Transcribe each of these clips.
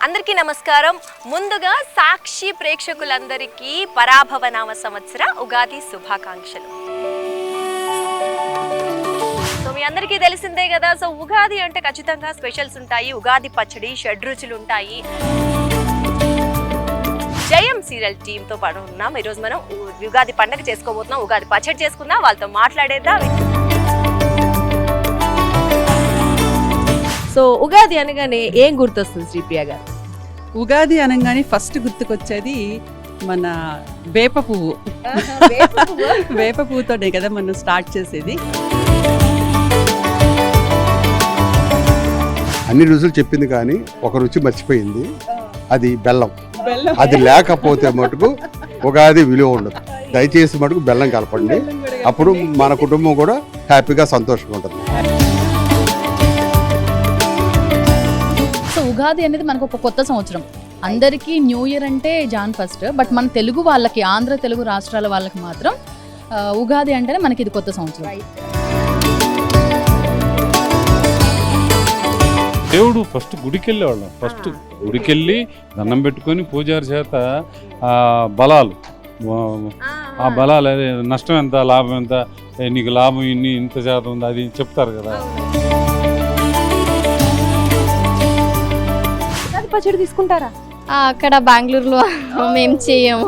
అందరికీ నమస్కారం. ముందుగా సాక్షి ప్రేక్షకులందరికీ పరాభవనామ సంవత్సర ఉగాది శుభాకాంక్షలు. సో మీ అందరికీ తెలిసిందే కదా. సో ఉగాది అంటే ఖచ్చితంగా స్పెషల్స్ ఉంటాయి. ఉగాది పచ్చడి, షడ్రుచులు ఉంటాయి. జయం సీరియల్ టీమ్ తో పాటు ఉన్నాం. ఈరోజు మనం ఉగాది పండుగ చేసుకోబోతున్నాం. ఉగాది పచ్చడి చేసుకుందాం, వాళ్ళతో మాట్లాడేద్దాం. సో ఉగాది అనగానే ఏం గుర్తొస్తుంది శ్రీప్రియ గారు? ఉగాది అనగానే ఫస్ట్ గుర్తుకొచ్చేది మన వేప పువ్వు. వేప పువ్వుతోనే కదా మనం స్టార్ట్ చేసేది. అన్ని రుచులు చెప్పింది కానీ ఒక రుచి మర్చిపోయింది, అది బెల్లం. అది లేకపోతే మటుకు ఉగాది విలువ ఉండదు. దయచేసి మటుకు బెల్లం కలపండి, అప్పుడు మన కుటుంబం కూడా హ్యాపీగా సంతోషంగా ఉంటుంది. సో ఉగాది అనేది మనకు ఒక కొత్త సంవత్సరం. అందరికీ న్యూ ఇయర్ అంటే జాన్ ఫస్ట్, బట్ మన తెలుగు వాళ్ళకి, ఆంధ్ర తెలుగు రాష్ట్రాల వాళ్ళకి మాత్రం ఉగాది అంటేనే మనకి ఇది కొత్త సంవత్సరం. దేవుడు ఫస్ట్ గుడికి వెళ్ళేవాళ్ళం. ఫస్ట్ గుడికి వెళ్ళి దండం పెట్టుకొని పూజారి చేత బలాలు, ఆ బలాలు నష్టం ఎంత, లాభం ఎంత, నీకు లాభం ఇన్ని, ఇంత శాతం ఉంది, అది చెప్తారు కదా. పచ్చడి తీసుకుంటారా? అక్కడ బెంగళూరులో మేము చేయము.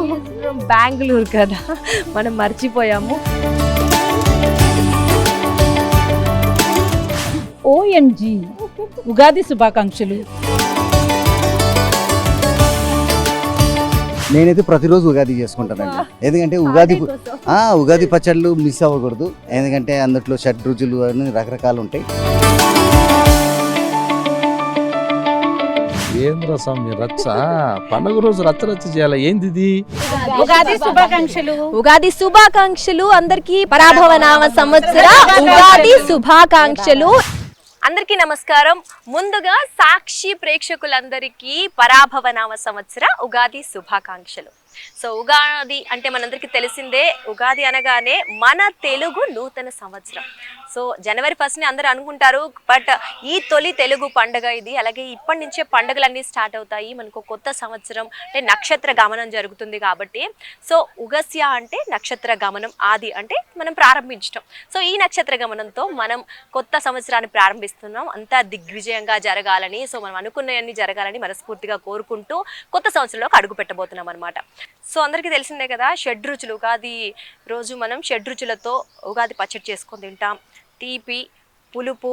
బెంగళూరు కదా, మనం మర్చిపోయాము. ఓఎంజీ ఉగాది శుభాకాంక్షలు. నేనైతే ప్రతిరోజు ఉగాది చేసుకుంటానండి. ఎందుకంటే ఉగాది పచ్చళ్ళు మిస్ అవ్వకూడదు. ఎందుకంటే అందులో షడ్రుచులు అని రకరకాలు ఉంటాయి. ఏంద్ర స్వామి రచ్చ, పండుగ రోజు రచ్చ చేయాలి, ఏంది? ఉగాది శుభాకాంక్షలు. ఉగాది శుభాకాంక్షలు అందరికీ. పరాభవనామ సంవత్సర ఉగాది శుభాకాంక్షలు. అందరికీ నమస్కారం. ముందుగా సాక్షి ప్రేక్షకులందరికీ పరాభవనామ సంవత్సర ఉగాది శుభాకాంక్షలు. సో ఉగాది అంటే మనందరికీ తెలిసిందే. ఉగాది అనగానే మన తెలుగు నూతన సంవత్సరం. సో జనవరి 1ని అందరూ అనుకుంటారు, బట్ ఈ తొలి తెలుగు పండుగ ఇది. అలాగే ఇప్పటి నుంచే పండుగలన్నీ స్టార్ట్ అవుతాయి. మనకు కొత్త సంవత్సరం అంటే నక్షత్ర గమనం జరుగుతుంది కాబట్టి. సో ఉగస్య అంటే నక్షత్ర గమనం, ఆది అంటే మనం ప్రారంభించడం. సో ఈ నక్షత్ర గమనంతో మనం కొత్త సంవత్సరాన్ని ప్రారంభిస్తున్నాం. అంతా దిగ్విజయంగా జరగాలని, సో మనం అనుకున్నవన్నీ జరగాలని మనస్ఫూర్తిగా కోరుకుంటూ కొత్త సంవత్సరంలోకి అడుగు పెట్టబోతున్నాం అనమాట. సో అందరికీ తెలిసిందే కదా, షడ్రుచులు. ఉగాది రోజు మనం షడ్రుచులతో ఉగాది పచ్చడి చేసుకొని తింటాం. తీపి, పులుపు,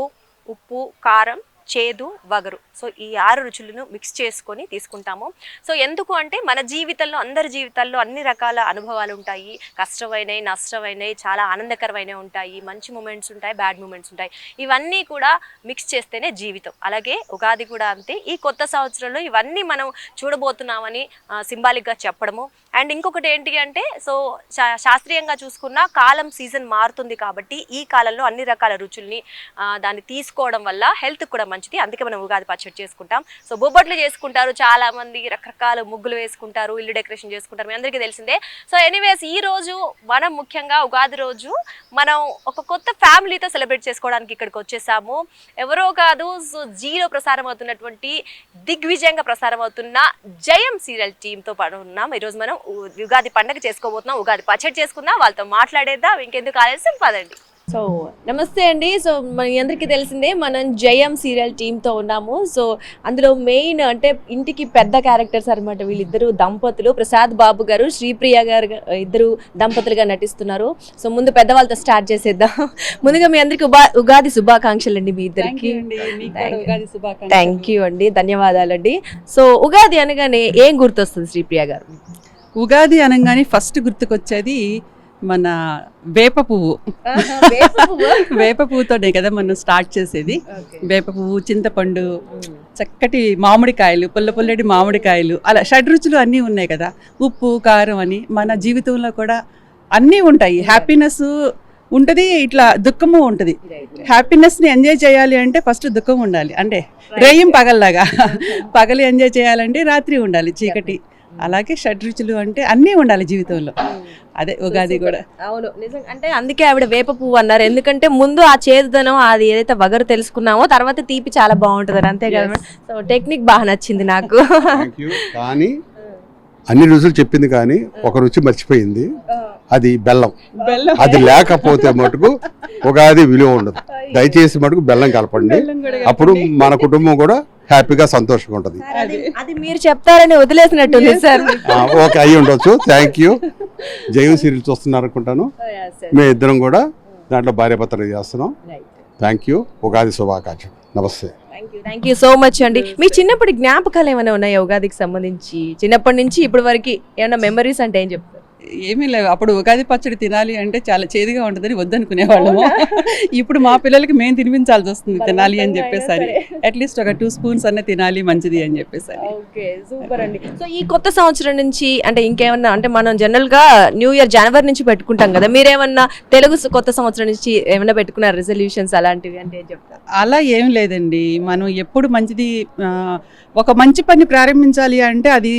ఉప్పు, కారం, చేదు, వగరు. సో ఈ 6 రుచులను మిక్స్ చేసుకొని తీసుకుంటాము. సో ఎందుకు అంటే మన జీవితంలో, అందరి జీవితాల్లో అన్ని రకాల అనుభవాలు ఉంటాయి. కష్టమైనవి, నష్టమైనవి, చాలా ఆనందకరమైనవి ఉంటాయి. మంచి మూమెంట్స్ ఉంటాయి, బ్యాడ్ మూమెంట్స్ ఉంటాయి. ఇవన్నీ కూడా మిక్స్ చేస్తేనే జీవితం. అలాగే ఉగాది కూడా అంతే. ఈ కొత్త సంవత్సరంలో ఇవన్నీ మనం చూడబోతున్నామని సింబాలిక్గా చెప్పడము. అండ్ ఇంకొకటి ఏంటి అంటే, సో శాస్త్రీయంగా చూసుకున్న కాలం, సీజన్ మారుతుంది కాబట్టి ఈ కాలంలో అన్ని రకాల రుచుల్ని దాన్ని తీసుకోవడం వల్ల హెల్త్ కూడా మంచిది. అందుకే మనం ఉగాది పచ్చడి చేసుకుంటాం. సో బొబ్బట్లు చేసుకుంటారు చాలా మంది, రకరకాల ముగ్గులు వేసుకుంటారు, ఇల్లు డెకరేషన్ చేసుకుంటారు, మీ అందరికీ తెలిసిందే. సో ఎనీవేస్, ఈ రోజు మనం ముఖ్యంగా ఉగాది రోజు మనం ఒక కొత్త ఫ్యామిలీతో సెలబ్రేట్ చేసుకోవడానికి ఇక్కడికి వచ్చేసాము. ఎవరో కాదు, సో జీలో ప్రసారం అవుతున్నటువంటి, దిగ్విజయంగా ప్రసారం అవుతున్న జయం సీరియల్ టీంతో పాటు ఉన్నాం. ఈరోజు మనం ఉగాది పండుగ చేసుకోబోతున్నాం. ఉగాది పచ్చడి చేసుకుందాం, వాళ్ళతో మాట్లాడేద్దాం. ఇంకెందుకు ఆలస్యం, పదండి. సో నమస్తే అండి. సో మన అందరికీ తెలిసిందే, మనం జయం సీరియల్ టీంతో ఉన్నాము. సో అందులో మెయిన్ అంటే ఇంటికి పెద్ద క్యారెక్టర్స్ అనమాట వీళ్ళిద్దరు దంపతులు. ప్రసాద్ బాబు గారు, శ్రీప్రియ గారు, ఇద్దరు దంపతులుగా నటిస్తున్నారు. సో ముందు పెద్దవాళ్ళతో స్టార్ట్ చేసేద్దాం. ముందుగా మీ అందరికి ఉగాది శుభాకాంక్షలు అండి మీ ఇద్దరికి. థ్యాంక్ యూ అండి, ధన్యవాదాలండి. సో ఉగాది అనగానే ఏం గుర్తొస్తుంది శ్రీప్రియ గారు? ఉగాది అనగానే ఫస్ట్ గుర్తుకొచ్చేది మన వేప పువ్వు. వేప పువ్వుతోనే కదా మనం స్టార్ట్ చేసేది. వేప పువ్వు, చింతపండు, చక్కటి మామిడికాయలు, పుల్లపుల్లటి మామిడికాయలు, అలా షడ్రుచులు అన్నీ ఉన్నాయి కదా. ఉప్పు, కారం అని మన జీవితంలో కూడా అన్నీ ఉంటాయి. హ్యాపీనెస్ ఉంటుంది, ఇట్లా దుఃఖము ఉంటుంది. హ్యాపీనెస్ని ఎంజాయ్ చేయాలి అంటే ఫస్ట్ దుఃఖం ఉండాలి. అంటే రేయం పగల్లాగా, పగలు ఎంజాయ్ చేయాలంటే రాత్రి ఉండాలి, చీకటి. అలాగే షడ్రుచులు అంటే అన్నీ ఉండాలి జీవితంలో. అదే ఉగాది కూడా. అవును నిజంగా, అంటే అందుకే ఆవిడ వేప పువ్వు అన్నారు, ఎందుకంటే ముందు ఆ చేదుదనం అది ఏదైతే వగరు తెలుసుకున్నామో తర్వాత తీపి చాలా బాగుంటుంది అంతే కదా. సో టెక్నిక్ బాగా నచ్చింది నాకు. Thank you. కానీ అన్ని రుచులు చెప్పింది కానీ ఒక రుచి మర్చిపోయింది, అది బెల్లం. అది లేకపోతే మటుకు ఉగాది విలువ ఉండదు. దయచేసి మటుకు బెల్లం కలపండి, అప్పుడు మన కుటుంబం కూడా హ్యాపీగా సంతోషంగా ఉంటుంది. అది మీరు చెప్తారని వదిలేసినట్టుంది సార్. ఓకే, అయ్యి ఉండొచ్చు. Thank you. జయం సీరియల్ చూస్తున్నారు అనుకుంటాను. మేము ఇద్దరం కూడా దాంట్లో భార్యాభర్తలు చేస్తున్నాం. Thank you. ఉగాది శుభాకాంక్షలు. నమస్తే. థ్యాంక్ యూ సో మచ్ అండి. మీ చిన్నప్పటి జ్ఞాపకాలు ఏమైనా ఉన్నాయా ఉగాదికి సంబంధించి? చిన్నప్పటి నుంచి ఇప్పటి వరకు ఏమైనా మెమరీస్ అంటే ఏం చెప్తారు? ఏమీ లేవు. అప్పుడు ఉగాది పచ్చడి తినాలి అంటే చాలా చేదుగా ఉంటుందని వద్దనుకునే వాళ్ళము. ఇప్పుడు మా పిల్లలకి మేము తినిపించాల్సి వస్తుంది తినాలి అని చెప్పేసరి. అట్లీస్ట్ ఒక 2 స్పూన్స్ అన్న తినాలి మంచిది అని చెప్పేసరి. ఓకే, సూపర్ అండి. సో ఈ కొత్త సంవత్సరం నుంచి అంటే ఇంకేమన్నా, అంటే మనం జనరల్ గా న్యూ ఇయర్ జనవరి నుంచి పెట్టుకుంటాం కదా, మీరేమన్నా తెలుగు కొత్త సంవత్సరం నుంచి ఏమైనా పెట్టుకున్న రెజల్యూషన్స్ అలాంటివి అంటే ఏం చెప్తారు? అలా ఏం లేదండి. మనం ఎప్పుడు మంచిది, ఒక మంచి పని ప్రారంభించాలి అంటే అది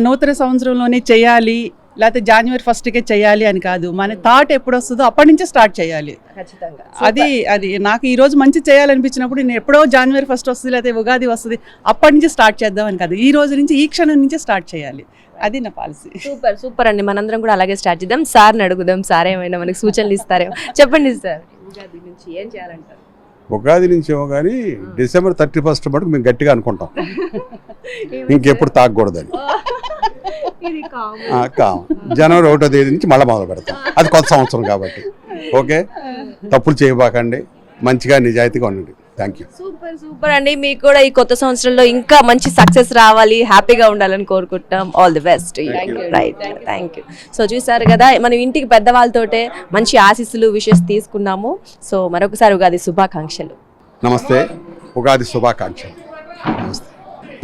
నూతన సంవత్సరంలోనే చేయాలి, లేకపోతే జనవరి 1కే చేయాలి అని కాదు. మన థాట్ ఎప్పుడు వస్తుందో అప్పటి నుంచే స్టార్ట్ చేయాలి. ఖచ్చితంగా. అది నాకు ఈ రోజు మంచి చేయాలనిపించినప్పుడు నేను ఎప్పుడో జనవరి 1 వస్తుంది లేకపోతే ఉగాది వస్తుంది అప్పటి నుంచి స్టార్ట్ చేద్దామని కాదు, ఈ రోజు నుంచి ఈ క్షణం నుంచే స్టార్ట్ చేయాలి. అది నా పాలసీ. సూపర్ సూపర్ అండి. మనందరం కూడా అలాగే స్టార్ట్ చేద్దాం. సార్ని అడుగుదాం, సార్ ఏమైనా మనకి సూచనలు ఇస్తారేమో. చెప్పండి సార్, ఉగాది నుంచి ఏం చేయాలంటారు? ఉగాది నుంచి ఏమో కానీ డిసెంబర్ 31 మటుకు మేము గట్టిగా అనుకుంటాం ఇంకెప్పుడు తాగకూడదని. జనవరి 1వ తేదీ నుంచి మళ్ళీ మొదలు పెడతాం, అది కొత్త సంవత్సరం కాబట్టి. ఓకే, తప్పులు చేయబాకండి, మంచిగా నిజాయితీగా ఉండండి. Thank you. సూపర్ సూపర్ అండి. మీకు కూడా ఈ కొత్త సంవత్సరంలో ఇంకా మంచి సక్సెస్ రావాలి, హ్యాపీగా ఉండాలని కోరుకుంటాం. All the best. Right, thank you. So చూసారు కదా, మనం ఇంటికి పెద్దవాళ్ళతోటే మంచి ఆశీస్సులు విషెస్ తీసుకున్నాము. సో మరొకసారి ఉగాది శుభాకాంక్షలు. నమస్తే. ఉగాది శుభాకాంక్షలు. నమస్తే.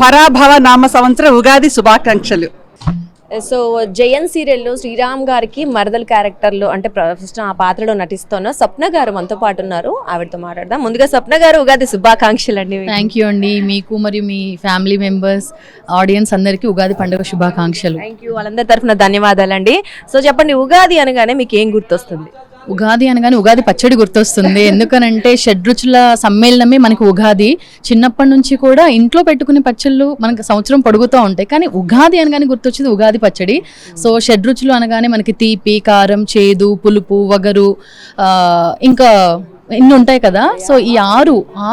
పరాభవ నామ సంవత్సర ఉగాది శుభాకాంక్షలు. సో జయన్ సీరియల్లో శ్రీరామ్ గారికి మరదల్ క్యారెక్టర్లో అంటే ఫస్ట్ ఆ పాత్రలో నటిస్తున్న స్వప్న గారు మనతో పాటు ఉన్నారు, ఆవిడతో మాట్లాడదాం. ముందుగా స్వప్న గారు ఉగాది శుభాకాంక్షలు అండి. థ్యాంక్ యూ అండి. మీకు మరియు మీ ఫ్యామిలీ మెంబర్స్, ఆడియన్స్ అందరికీ ఉగాది పండుగ శుభాకాంక్షలు. Thank you. వాళ్ళందరి తరఫున ధన్యవాదాలండి. సో చెప్పండి, ఉగాది అనగానే మీకు ఏం గుర్తొస్తుంది? ఉగాది అనగానే ఉగాది పచ్చడి గుర్తొస్తుంది. ఎందుకనంటే షడ్రుచుల సమ్మేళనమే మనకి ఉగాది. చిన్నప్పటి నుంచి కూడా ఇంట్లో పెట్టుకునే పచ్చళ్ళు మనకి సంవత్సరం పొడుగుతూ ఉంటాయి, కానీ ఉగాది అనగానే గుర్తొచ్చేది ఉగాది పచ్చడి. సో షడ్రుచులు అనగానే మనకి తీపి, కారం, చేదు, పులుపు, వగరు, ఇంకా ఇన్ని ఉంటాయి కదా. సో ఈ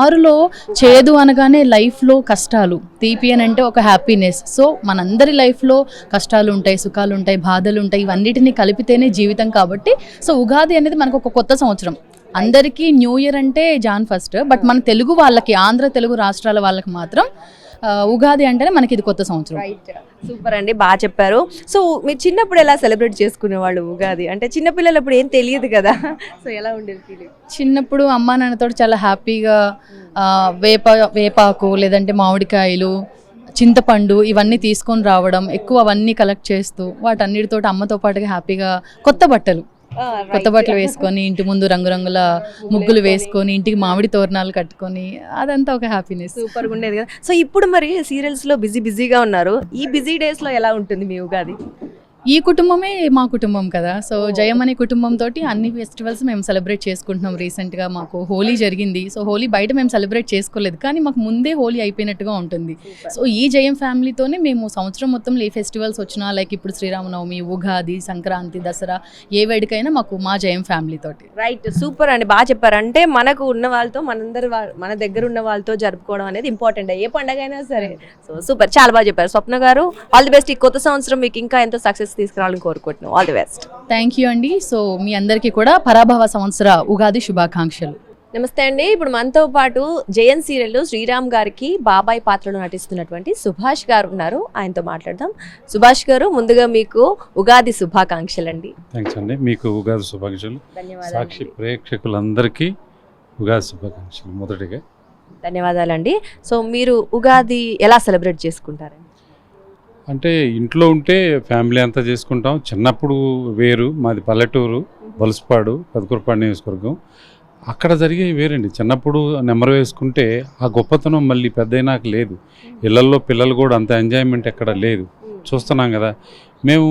ఆరులో చేదు అనగానే లైఫ్లో కష్టాలు, తీపి అని అంటే ఒక హ్యాపీనెస్. సో మనందరి లైఫ్లో కష్టాలు ఉంటాయి, సుఖాలు ఉంటాయి, బాధలు ఉంటాయి, ఇవన్నిటిని కలిపితేనే జీవితం కాబట్టి. సో ఉగాది అనేది మనకు ఒక కొత్త సంవత్సరం. అందరికీ న్యూ ఇయర్ అంటే జాన్ 1, బట్ మన తెలుగు వాళ్ళకి, ఆంధ్ర తెలుగు రాష్ట్రాల వాళ్ళకి మాత్రం ఉగాది అంటేనే మనకి ఇది కొత్త సంవత్సరం. సూపర్ అండి, బాగా చెప్పారు. సో మీరు చిన్నప్పుడు ఎలా సెలబ్రేట్ చేసుకునేవాళ్ళు ఉగాది? అంటే చిన్నపిల్లలప్పుడు ఏం తెలియదు కదా, సో ఎలా ఉండేది ఫీలింగ్? చిన్నప్పుడు అమ్మా నాన్నతో చాలా హ్యాపీగా వేపాకు లేదంటే మామిడికాయలు, చింతపండు ఇవన్నీ తీసుకొని రావడం, ఎక్కువ అవన్నీ కలెక్ట్ చేస్తూ వాటన్నిటితో అమ్మతో పాటుగా హ్యాపీగా కొత్త బట్టలు వేసుకొని, ఇంటి ముందు రంగురంగుల ముగ్గులు వేసుకొని, ఇంటికి మామిడి తోరణాలు కట్టుకొని, అదంతా ఒక హ్యాపీనెస్. సూపర్ గా ఉండేది కదా. సో ఇప్పుడు మరి సీరియల్స్ లో బిజీగా ఉన్నారు, ఈ బిజీ డేస్ లో ఎలా ఉంటుంది మీ ఉగాది? ఈ కుటుంబమే మా కుటుంబం కదా. సో జయం అనే కుటుంబంతో అన్ని ఫెస్టివల్స్ మేము సెలబ్రేట్ చేసుకుంటున్నాం. రీసెంట్గా మాకు హోలీ జరిగింది. సో హోలీ బయట మేము సెలబ్రేట్ చేసుకోలేదు, కానీ మాకు ముందే హోలీ అయిపోయినట్టుగా ఉంటుంది. సో ఈ జయం ఫ్యామిలీతోనే మేము సంవత్సరం మొత్తం ఏ ఫెస్టివల్స్ వచ్చినా, లైక్ ఇప్పుడు శ్రీరామనవమి, ఉగాది, సంక్రాంతి, దసరా, ఏ వేడుకైనా మాకు మా జయం ఫ్యామిలీ తోటి. రైట్, సూపర్ అండి, బాగా చెప్పారు. అంటే మనకు ఉన్న వాళ్ళతో, మన దగ్గర ఉన్న వాళ్ళతో జరుపుకోవడం అనేది ఇంపార్టెంట్, ఏ పండగ అయినా సరే. సో సూపర్, చాలా బాగా చెప్పారు స్వప్న గారు. All the best. ఈ కొత్త సంవత్సరం మీకు ఇంకా ఎంతో సక్సెస్ తీసుకురావాలని కోరుకుంటున్నాం. All the best. Thank you అండి. సో మీ అందరికీ కూడా పరాభవ సంవత్సర ఉగాది శుభాకాంక్షలు. నమస్తే అండి. ఇప్పుడు మనతో పాటు జయన్ సీరియల్లో శ్రీరామ్ గారికి బాబాయ్ పాత్రలో నటిస్తున్నటువంటి సుభాష్ గారు ఉన్నారు, ఆయనతో మాట్లాడదాం. సుభాష్ గారు, ముందుగా మీకు ఉగాది శుభాకాంక్షలు అండి. థ్యాంక్స్ అండి. మీకు ఉగాది శుభాకాంక్షలు. సాక్షి ప్రేక్షకులందరికీ ఉగాది శుభాకాంక్షలు. మొదటిగా ధన్యవాదాలండి. సో మీరు ఉగాది ఎలా సెలబ్రేట్ చేసుకుంటారండి? అంటే ఇంట్లో ఉంటే ఫ్యామిలీ అంతా చేసుకుంటాం. చిన్నప్పుడు వేరు, మాది పల్లెటూరు, బలుసుపాడు, పెదకూరుపాడు నియోజకవర్గం. అక్కడ జరిగే వేరండి. చిన్నప్పుడు నెంబర్ వేసుకుంటే ఆ గొప్పతనం మళ్ళీ పెద్దయినాక లేదు. ఇళ్లల్లో పిల్లలు కూడా అంత ఎంజాయ్మెంట్ ఎక్కడ లేదు, చూస్తున్నాం కదా. మేము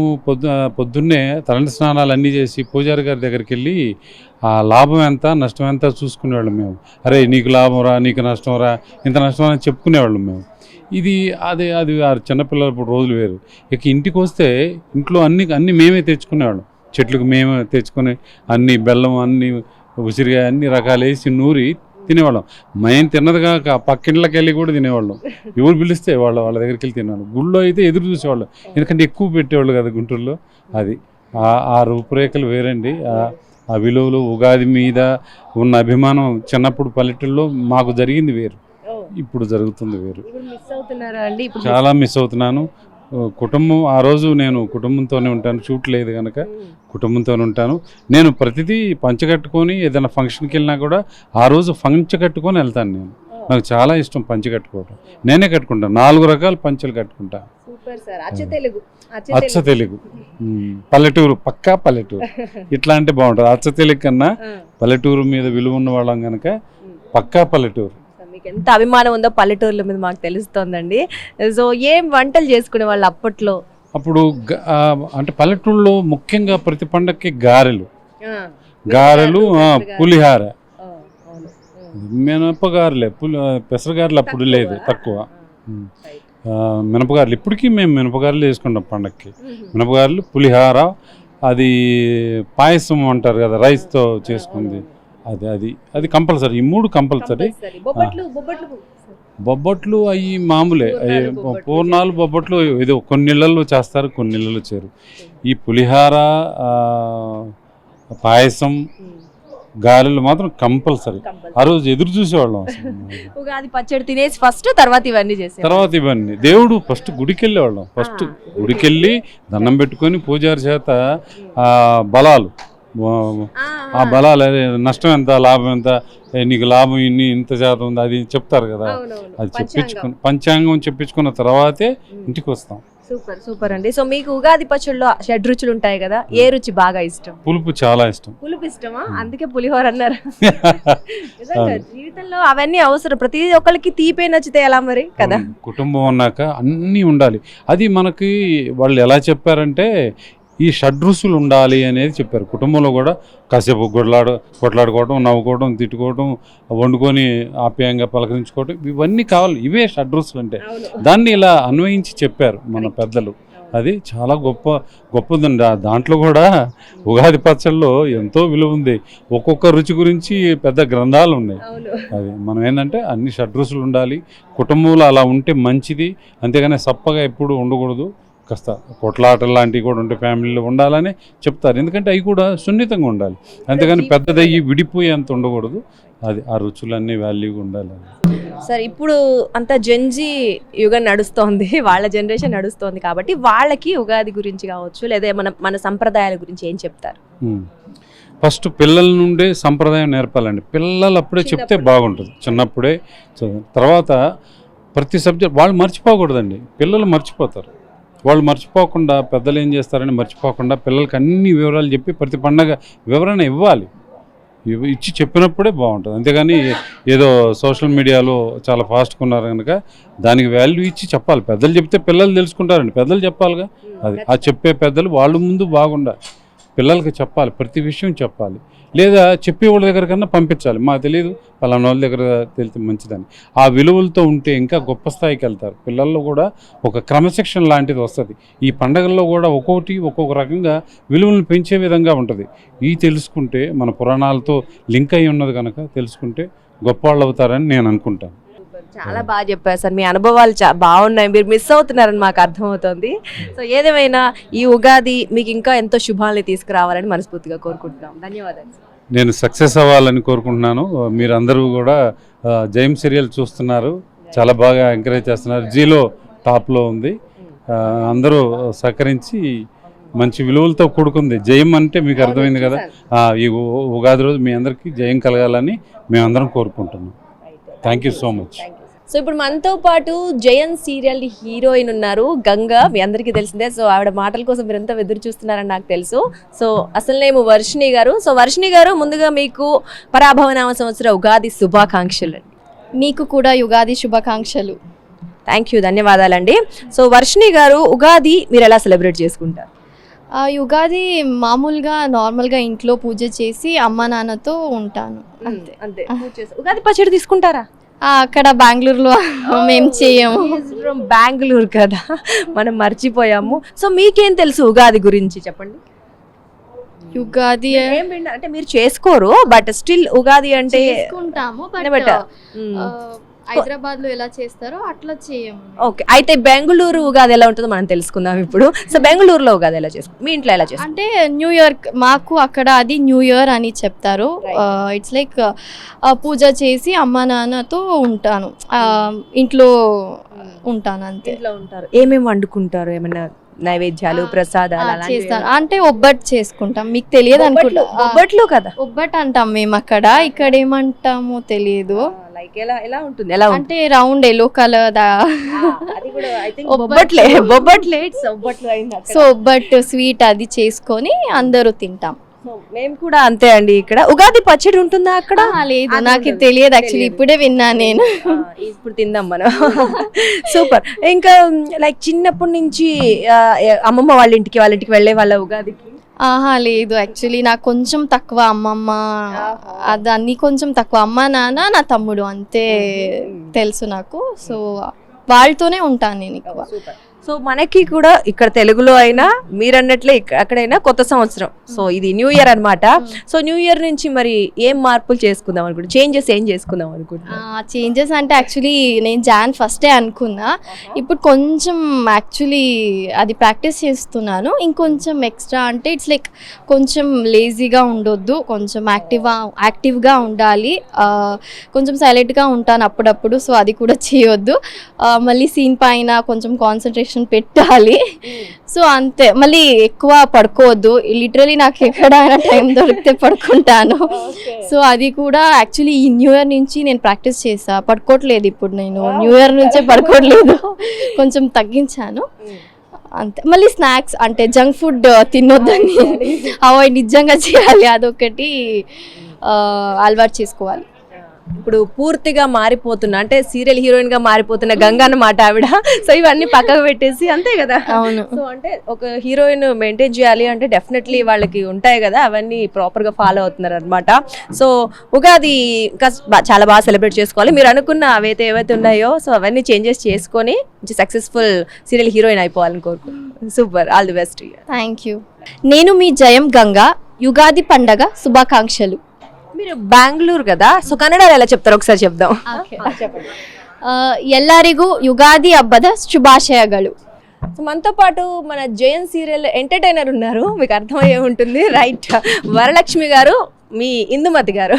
పొద్దున్నే తలంటి స్నానాలు అన్నీ చేసి పూజారి గారి దగ్గరికి వెళ్ళి ఆ లాభం ఎంత నష్టం ఎంత చూసుకునేవాళ్ళం మేము. అరే నీకు లాభం రా, నీకు నష్టం రా, ఇంత నష్టం అని చెప్పుకునేవాళ్ళం మేము. ఇది అది అది చిన్నపిల్లలప్పుడు రోజులు వేరు. ఇక ఇంటికి వస్తే ఇంట్లో అన్నీ మేమే తెచ్చుకునేవాళ్ళం. చెట్లకు మేమే తెచ్చుకొని అన్ని బెల్లం అన్ని ఉసిరిగా అన్ని రకాలు వేసి నూరి తినేవాళ్ళం. మేము తిన్నది కాక పక్కింట్లోకి వెళ్ళి కూడా తినేవాళ్ళం. ఎవరు పిలిస్తే వాళ్ళ దగ్గరికి వెళ్ళి తినేవాళ్ళం. గుళ్ళో అయితే ఎదురు చూసేవాళ్ళం, ఎందుకంటే ఎక్కువ పెట్టేవాళ్ళు కదా గుంటూరులో. అది ఆ రూపురేఖలు వేరండి. ఆ విలువలు, ఉగాది మీద ఉన్న అభిమానం చిన్నప్పుడు పల్లెటూళ్ళలో మాకు జరిగింది వేరు, ఇప్పుడు జరుగుతుంది వేరు. చాలా మిస్ అవుతున్నాను. కుటుంబం ఆ రోజు నేను కుటుంబంతోనే ఉంటాను, షూట్ లేదు కనుక కుటుంబంతోనే ఉంటాను. నేను ప్రతిదీ పంచకట్టుకొని ఏదైనా ఫంక్షన్కి వెళ్ళినా కూడా ఆ రోజు కట్టుకొని వెళ్తాను. నేను నాకు చాలా ఇష్టం పంచె కట్టుకోవడం. నేనే కట్టుకుంటాను, 4 రకాల పంచెలు కట్టుకుంటాను. అచ్చ తెలుగు పల్లెటూరు, పక్కా పల్లెటూరు. ఇట్లా అంటే బాగుంటుంది. అచ్చ తెలుగు కన్నా పల్లెటూరు మీద విలువ ఉన్న వాళ్ళం కనుక పక్కా పల్లెటూరు. మీకు ఎంత అభిమానం ఉందో పల్లెటూర్ల మీద మాకు తెలుస్తోందండి. సో ఏం వంటలు చేసుకునే వాళ్ళు అప్పట్లో? అప్పుడు అంటే పల్లెటూరులో ముఖ్యంగా ప్రతి పండగకి గారెలు, పులిహార, మినపగారెలే. పెసరగారెలు అప్పుడు లేదు, తక్కువ. మినపగారెలు ఇప్పటికీ మేము మినపగారెలు చేసుకుంటాం పండగకి. మినపగారెలు, పులిహార, అది పాయసం అంటారు కదా రైస్తో చేసుకుంది, అది కంపల్సరీ. ఈ 3 కంపల్సరీ. బొబ్బట్లు అవి మామూలే, పూర్ణాలు బొబ్బట్లు ఏదో కొన్ని ఇళ్ళల్లో చేస్తారు, కొన్ని ఇళ్ళల్లో చేయరు. ఈ పులిహార, పాయసం, గారెలు మాత్రం కంపల్సరీ. ఆ రోజు ఎదురు చూసేవాళ్ళం. ఉగాది పచ్చడి తినేసి ఫస్ట్, తర్వాత ఇవన్నీ దేవుడు ఫస్ట్ గుడికి వెళ్ళేవాళ్ళం. ఫస్ట్ గుడికి వెళ్ళి దండం పెట్టుకొని పూజారి చేత బలాలు, ఆ బలాలు నష్టం ఎంత లాభం ఎంత, నీకు లాభం ఇంత శాతం ఉంది అది చెప్తారు కదా, అది చెప్పించుకుని పంచాంగం చెప్పించుకున్న తర్వాతే ఇంటికి వస్తాం. సూపర్ అండి. సో మీకు ఉగాది పచ్చడిలో 6 రుచులు ఉంటాయి కదా, ఏ రుచి బాగా ఇష్టం? పులుపు చాలా ఇష్టం. పులుపు ఇష్టమా? అందుకే పులిహోర అన్నారు. జీవితంలో అవన్నీ అవసరం, ప్రతి ఒక్కరికి తీపే నచ్చితే ఎలా మరి కదా. కుటుంబం అన్నాక అన్నీ ఉండాలి. అది మనకి వాళ్ళు ఎలా చెప్పారంటే ఈ 6 రుచులు ఉండాలి అనేది చెప్పారు. కుటుంబంలో కూడా కాసేపు కొట్లాడుకోవడం, నవ్వుకోవడం, తిట్టుకోవడం, వండుకొని ఆప్యాయంగా పలకరించుకోవడం, ఇవన్నీ కావాలి. ఇవే 6 రుచులు అంటే. దాన్ని ఇలా అన్వయించి చెప్పారు మన పెద్దలు. అది చాలా గొప్పదండి. దాంట్లో కూడా ఉగాది పచ్చళ్ళలో ఎంతో విలువ ఉంది. ఒక్కొక్క రుచి గురించి పెద్ద గ్రంథాలు ఉన్నాయి. అది మనం ఏంటంటే అన్ని 6 రుచులు ఉండాలి. కుటుంబంలో అలా ఉంటే మంచిది, అంతేగాని సప్పగా ఎప్పుడు ఉండకూడదు. కాస్త కొట్లాటలు లాంటివి కూడా ఉంటే ఫ్యామిలీలో ఉండాలని చెప్తారు. ఎందుకంటే అవి కూడా సున్నితంగా ఉండాలి, అంతేగాని పెద్దదయ్యి విడిపోయేంత ఉండకూడదు. అది ఆ రుచులన్నీ వాల్యూగా ఉండాలి. సార్ ఇప్పుడు అంతా జెన్జీ యుగం నడుస్తోంది, వాళ్ళ జనరేషన్ నడుస్తోంది కాబట్టి వాళ్ళకి ఉగాది గురించి కావచ్చు లేదా మన సంప్రదాయాల గురించి ఏం చెప్తారు? ఫస్ట్ పిల్లల నుండే సంప్రదాయం నేర్పాలండి. పిల్లలు అప్పుడే చెప్తే బాగుంటుంది, చిన్నప్పుడే. తర్వాత ప్రతి సబ్జెక్ట్ వాళ్ళు మర్చిపోకూడదండి. పిల్లలు మర్చిపోతారు. వాళ్ళు మర్చిపోకుండా, పెద్దలు ఏం చేస్తారని మర్చిపోకుండా పిల్లలకి అన్ని వివరాలు చెప్పి ప్రతి పండగ వివరణ ఇవ్వాలి. ఇచ్చి చెప్పినప్పుడే బాగుంటుంది. అంతేగాని ఏదో సోషల్ మీడియాలో చాలా ఫాస్ట్గా ఉన్నారు కనుక దానికి వాల్యూ ఇచ్చి చెప్పాలి. పెద్దలు చెప్తే పిల్లలు తెలుసుకుంటారండి, పెద్దలు చెప్పాలిగా. అది ఆ చెప్పే పెద్దలు వాళ్ళు ముందు బాగుండాలి, పిల్లలకి చెప్పాలి, ప్రతి విషయం చెప్పాలి. లేదా చెప్పే వాళ్ళ దగ్గర కన్నా పంపించాలి. మాకు తెలియదు, పలానా వాళ్ళ దగ్గర తెలితే మంచిదని. ఆ విలువలతో ఉంటే ఇంకా గొప్ప స్థాయికి వెళ్తారు. పిల్లల్లో కూడా ఒక క్రమశిక్షణ లాంటిది వస్తుంది. ఈ పండగల్లో కూడా ఒక్కొక్క రకంగా విలువలను పెంచే విధంగా ఉంటుంది. ఇవి తెలుసుకుంటే, మన పురాణాలతో లింక్ అయి ఉన్నది కనుక తెలుసుకుంటే గొప్పవాళ్ళు అవుతారని నేను అనుకుంటాను. చాలా బాగా చెప్పారు సార్, మీ అనుభవాలు బాగున్నాయి, మీరు మిస్ అవుతున్నారని మాకు అర్థమవుతుంది. సో ఏదేమైనా ఈ ఉగాది మీకు ఇంకా ఎంతో శుభాలని తీసుకురావాలని మనస్ఫూర్తిగా కోరుకుంటున్నాం. ధన్యవాదాలు. నేను సక్సెస్ అవ్వాలని కోరుకుంటున్నాను. మీరందరూ కూడా జయం సీరియల్ చూస్తున్నారు, చాలా బాగా ఎంకరేజ్ చేస్తున్నారు. జీలో టాప్లో ఉంది. అందరూ సహకరించి మంచి విలువలతో కూడుకుంది. జయం అంటే మీకు అర్థమైంది కదా. ఈ ఉగాది రోజు మీ అందరికీ జయం కలగాలని మేమందరం కోరుకుంటున్నాం. Thank you so much. So ఇప్పుడు మనతో పాటు జయన్ సీరియల్ హీరోయిన్ ఉన్నారు గంగ, మీ అందరికీ తెలిసిందే. సో ఆవిడ మాటల కోసం మీరు ఎంత ఎదురు చూస్తున్నారని నాకు తెలుసు. సో అసలు నేము వర్షిణి గారు. సో వర్షిణి గారు, ముందుగా మీకు పరాభవనామ సంవత్సర ఉగాది శుభాకాంక్షలు. మీకు కూడా యుగాది శుభాకాంక్షలు. థ్యాంక్ యూ, ధన్యవాదాలండి. సో వర్షిణి గారు, ఉగాది మీరు ఎలా సెలబ్రేట్ చేసుకుంటారు? యుగాది మామూలుగా నార్మల్గా ఇంట్లో పూజ చేసి అమ్మ నాన్నతో ఉంటాను అంతే. అంతే. ఉగాది పచ్చడి తీసుకుంటారా? అక్కడ బెంగళూరులో మేము చేయము. ఫ్రమ్ బెంగళూరు కదా, మనం మర్చిపోయాము. సో మీకేం తెలుసు ఉగాది గురించి చెప్పండి. యుగాది ఏం విన్నా అంటే మీరు చేసుకోరు, బట్ స్టిల్ ఉగాది అంటే చేసుకుంటాము, Never బట్ tell. హైదరాబాద్ లో ఎలా చేస్తారో అట్లా చేయము. ఓకే, అయితే బెంగళూరు ఉగాది ఎలా ఉంటుందో మనం తెలుసుకుందాం ఇప్పుడు. సో బెంగళూరులో ఉగాది ఎలా చేసుకుంటాం, మీ ఇంట్లో ఎలా చేసుకుంటాం? అంటే న్యూ ఇయర్ మాకు అక్కడ అది న్యూ ఇయర్ అని చెప్తారు. ఇట్స్ లైక్ పూజ చేసి అమ్మ నాన్నతో ఉంటాను, ఇంట్లో ఉంటాను అంతే. ఇంట్లో ఉంటారు. ఏమేమి వండుకుంటారు? ఏమైనా నైవేద్యాలు, ప్రసాదాలు అలాంటివి చేస్తాను. అంటే ఒబ్బట్ చేసుకుంటాం, మీకు తెలియదు అనుకుంటా. బొబ్బట్లు కదా, ఒబ్బట్ అంటాం మేము అక్కడ, ఇక్కడ ఏమంటామో తెలియదు. లైక్ ఎలా ఉంటుంది? ఎలా అంటే రౌండ్ ఎల్లో కలర్ బొబ్బట్లే బొబ్బట్లే బొబ్బట్లు అయింది. సో ఒబ్బట్ స్వీట్ అది చేసుకొని అందరూ తింటాం. మేము కూడా అంతే అండి. ఇక్కడ ఉగాది పచ్చడి ఉంటుందా అక్కడ? లేదు, నాకు తెలియదు యాక్చువల్లీ, ఇప్పుడే విన్నా నేను. ఇప్పుడు తిందాం మనం. సూపర్. ఇంకా లైక్ చిన్నప్పటి నుంచి అమ్మమ్మ వాళ్ళ ఇంటికి వెళ్ళే వాళ్ళ ఉగాదికి? లేదు యాక్చువల్లీ నాకు కొంచెం తక్కువ అమ్మమ్మ, అదన్నీ కొంచెం తక్కువ. అమ్మ నాన్న నా తమ్ముడు అంతే తెలుసు నాకు. సో వాళ్ళతోనే ఉంటాను నేను ఎక్కువ. సో మనకి కూడా ఇక్కడ తెలుగులో అయినా మీరన్నట్లే అక్కడైనా కొత్త సంవత్సరం. సో ఇది న్యూ ఇయర్ అన్నమాట. సో న్యూ ఇయర్ నుంచి మరి ఏం మార్పులు చేసుకుందాం అనుకుంటున్నా, చేంజెస్ ఏం చేసుకుందాం అనుకుంటున్నా? చేంజెస్ అంటే యాక్చువల్లీ నేను జాన్ ఫస్టే అనుకున్నా, ఇప్పుడు కొంచెం యాక్చువల్లీ అది ప్రాక్టీస్ చేస్తున్నాను. ఇంకొంచెం ఎక్స్ట్రా అంటే ఇట్స్ లైక్ కొంచెం లేజీగా ఉండొద్దు, కొంచెం యాక్టివ్గా ఉండాలి, కొంచెం సైలెంట్గా ఉంటాను అప్పుడప్పుడు. సో అది కూడా చేయొద్దు, మళ్ళీ సీన్ పైన కొంచెం కాన్సన్ట్రేషన్ పెట్టాలి. సో అంతే. మళ్ళీ ఎక్కువ పడుకోవద్దు, లిటరలీ నాకు ఎక్కడైనా టైం దొరికితే పడుకుంటాను. సో అది కూడా యాక్చువల్లీ ఈ న్యూ ఇయర్ నుంచి నేను ప్రాక్టీస్ చేసా, పడుకోవట్లేదు ఇప్పుడు. నేను న్యూ ఇయర్ నుంచే పడుకోవట్లేదు, కొంచెం తగ్గించాను అంతే. మళ్ళీ స్నాక్స్ అంటే జంక్ ఫుడ్ తినొద్దని అవాయిడ్ నిజంగా చేయాలి, అదొకటి అలవాటు చేసుకోవాలి. ఇప్పుడు పూర్తిగా మారిపోతున్నా అంటే సీరియల్ హీరోయిన్ గా మారిపోతున్న గంగా అన్నమాట ఆవిడ. సో ఇవన్నీ పక్కకు పెట్టేసి అంతే కదా. అవును. సో అంటే ఒక హీరోయిన్ మెయింటైన్ చేయాలి అంటే డెఫినెట్లీ వాళ్ళకి ఉంటాయి కదా, అవన్నీ ప్రాపర్ గా ఫాలో అవుతున్నారు అనమాట. సో ఉగాది చాలా బాగా సెలబ్రేట్ చేసుకోవాలి. మీరు అనుకున్న ఏవైతే ఉన్నాయో సో అవన్నీ చేంజెస్ చేసుకొని సక్సెస్ఫుల్ సీరియల్ హీరోయిన్ అయిపోవాలని కోరుకుంటున్నాను. Super, all the best. Thank you. నేను మీ జయం గంగా. యుగాది పండగ శుభాకాంక్షలు. మీరు బెంగళూరు కదా, సో కన్నడలో ఎలా చెప్తారు ఒకసారి చెప్దాం. ಎಲ್ಲರಿಗೂ ಯುಗಾದಿ ಹಬ್ಬದ ಶುಭಾಶಯಗಳು. సో మనతో పాటు మన జయన్ సీరియల్ ఎంటర్టైనర్ ఉన్నారు, మీకు అర్థమయ్యే ఉంటుంది రైట్. వరలక్ష్మి గారు, మీ ఇందుమతి గారు.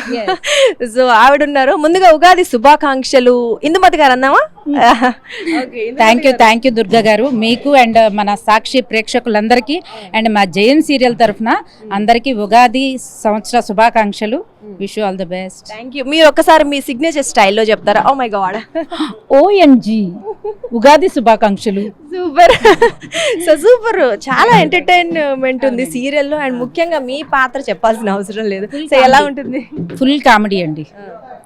సో ఆవిడ ఉన్నారు. ముందుగా ఉగాది శుభాకాంక్షలు. ఇందుమతి గారు అన్నావా? థ్యాంక్ యూ దుర్గా గారు, మీకు అండ్ మన సాక్షి ప్రేక్షకులందరికీ అండ్ మా జయన్ సీరియల్ తరఫున అందరికీ ఉగాది సంవత్సర శుభాకాంక్షలు. Wish you all the best. Thank you. మీరు ఒక్కసారి మీ సిగ్నేచర్ స్టైల్లో చెప్తారా? Oh my God. OMG Ugadi శుభాకాంక్షలు. సూపర్. సో సూపర్, చాలా ఎంటర్టైన్మెంట్ ఉంది సీరియల్లో, అండ్ ముఖ్యంగా మీ పాత్ర చెప్పాల్సిన అవసరం లేదు. సో ఎలా ఉంటుంది? ఫుల్ కామెడీ అండి,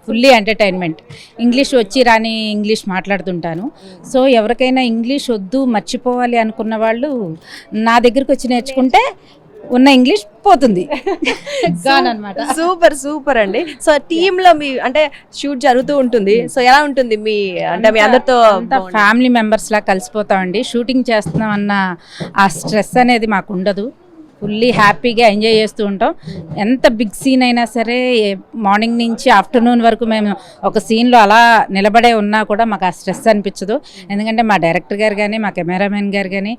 ఫుల్లీ ఎంటర్టైన్మెంట్. ఇంగ్లీష్ వచ్చి రాని ఇంగ్లీష్ మాట్లాడుతుంటాను. సో ఎవరికైనా ఇంగ్లీష్ వద్దు మర్చిపోవాలి అనుకున్న వాళ్ళు నా దగ్గరికి వచ్చి నేర్చుకుంటే ఉన్న ఇంగ్లీష్ పోతుంది. సూపర్ సూపర్ అండి. సో టీమ్ లో మీ అంటే షూట్ జరుగుతూ ఉంటుంది. సో ఎలా ఉంటుంది మీ అంటే మీ అందరితో? ఫ్యామిలీ మెంబర్స్ లా కలిసిపోతామండి. షూటింగ్ చేస్తున్నాం అన్న ఆ స్ట్రెస్ అనేది మాకు ఉండదు. ఫుల్లీ హ్యాపీగా ఎంజాయ్ చేస్తూ ఉంటాం. ఎంత బిగ్ సీన్ అయినా సరే మార్నింగ్ నుంచి ఆఫ్టర్నూన్ వరకు మేము ఒక సీన్లో అలా నిలబడే ఉన్నా కూడా మాకు ఆ స్ట్రెస్ అనిపించదు. ఎందుకంటే మా డైరెక్టర్ గారు కానీ, మా కెమెరామెన్ గారు కానీ,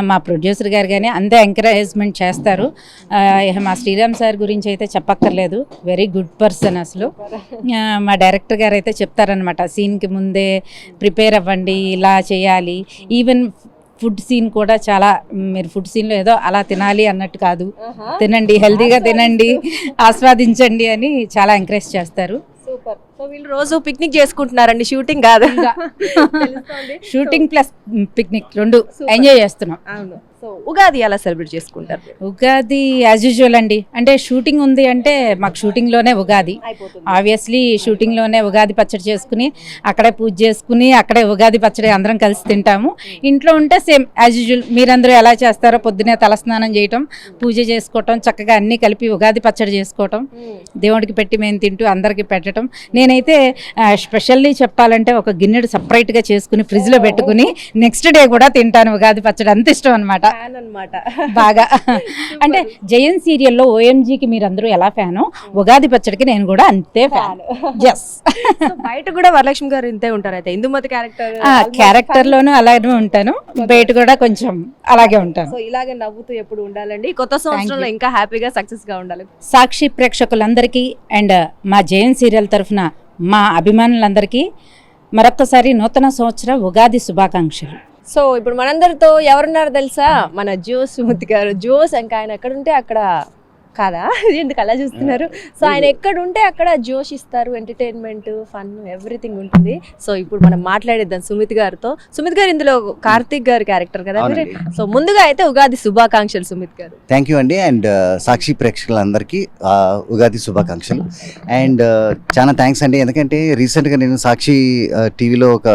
మా ప్రొడ్యూసర్ గారు కానీ అంతే ఎంకరేజ్మెంట్ చేస్తారు. మా శ్రీరామ్ సార్ గురించి అయితే చెప్పక్కర్లేదు, వెరీ గుడ్ పర్సన్ అసలు. మా డైరెక్టర్ గారు అయితే చెప్తారనమాట, సీన్కి ముందే ప్రిపేర్ అవ్వండి, ఇలా చేయాలి. ఈవెన్ ఫుడ్ సీన్ కూడా చాలా, మీరు ఫుడ్ సీన్లో ఏదో అలా తినాలి అన్నట్టు కాదు, తినండి, హెల్తీగా తినండి, ఆస్వాదించండి అని చాలా ఎంకరేజ్ చేస్తారు. సూపర్. సో వీళ్ళు రోజు పిక్నిక్ చేసుకుంటున్నారండి, షూటింగ్ కాదు. షూటింగ్ ప్లస్ పిక్నిక్ రెండు ఎంజాయ్ చేస్తున్నాం. అవును. సో ఉగాది ఎలా సెలబ్రేట్ చేసుకుంటారు? ఉగాది యాజ్ యూజువల్ అండి. అంటే షూటింగ్ ఉంది అంటే మాకు షూటింగ్లోనే ఉగాది. ఆబ్వియస్లీ షూటింగ్లోనే ఉగాది పచ్చడి చేసుకుని అక్కడే పూజ చేసుకుని అక్కడే ఉగాది పచ్చడి అందరం కలిసి తింటాము. ఇంట్లో ఉంటే సేమ్ యాజ్ యూజువల్ మీరందరూ ఎలా చేస్తారో పొద్దునే తలస్నానం చేయటం, పూజ చేసుకోవటం, చక్కగా అన్నీ కలిపి ఉగాది పచ్చడి చేసుకోవటం, దేవుడికి పెట్టి మేము తింటూ అందరికీ పెట్టడం. నేనైతే స్పెషల్లీ చెప్పాలంటే ఒక గిన్నెడు సపరేట్గా చేసుకుని ఫ్రిడ్జ్లో పెట్టుకుని నెక్స్ట్ డే కూడా తింటాను ఉగాది పచ్చడి. అంత ఇష్టం అనమాట బాగా. అంటే జయన్ సీరియల్లో ఓఎంజీకి మీరందరూ ఎలా ఫ్యానో ఉగాది పచ్చడికి నేను కూడా అంతే ఫ్యాన్. ఎస్. బయట కూడా వరలక్ష్మి గారు ఇంతే ఉంటారు అయితే ఇందుమతి క్యారెక్టర్లోనూ అలాగే ఉంటాను, బయట కూడా కొంచెం అలాగే ఉంటాను. సో ఇలాగే నవ్వుతూ ఎప్పుడు ఉండాలండి. కొత్త సంవత్సరంలో ఇంకా హ్యాపీగా సక్సెస్ గా ఉండాలి. సాక్షి ప్రేక్షకులందరికీ అండ్ మా జయన్ సీరియల్ తరఫున మా అభిమానులందరికీ మరొక్కసారి నూతన సంవత్సర ఉగాది శుభాకాంక్షలు. సో ఇప్పుడు మనందరితో ఎవరున్నారు తెలుసా? మన జోస్ సుమతి గారు. జోస్ ఇంకా ఆయన ఎక్కడుంటే అక్కడ కాదా, ఎందుకు అలా చూస్తున్నారు? సో ఆయన ఎక్కడుంటే అక్కడ జోష్ ఇస్తారు, ఎంటర్టైన్మెంట్, ఫన్, ఎవ్రీథింగ్ ఉంటుంది. సో ఇప్పుడు మనం మాట్లాడేద్దాం సుమిత్ గారితో. సుమిత్ గారు ఇందులో కార్తీక్ గారి క్యారెక్టర్ కదా మీరు. సో ముందుగా అయితే ఉగాది శుభాకాంక్షలు సుమిత్ గారు. థ్యాంక్ యూ అండి. అండ్ సాక్షి ప్రేక్షకులందరికీ ఉగాది శుభాకాంక్షలు. అండ్ చాలా థ్యాంక్స్ అండి, ఎందుకంటే రీసెంట్గా నేను సాక్షి టీవీలో ఒక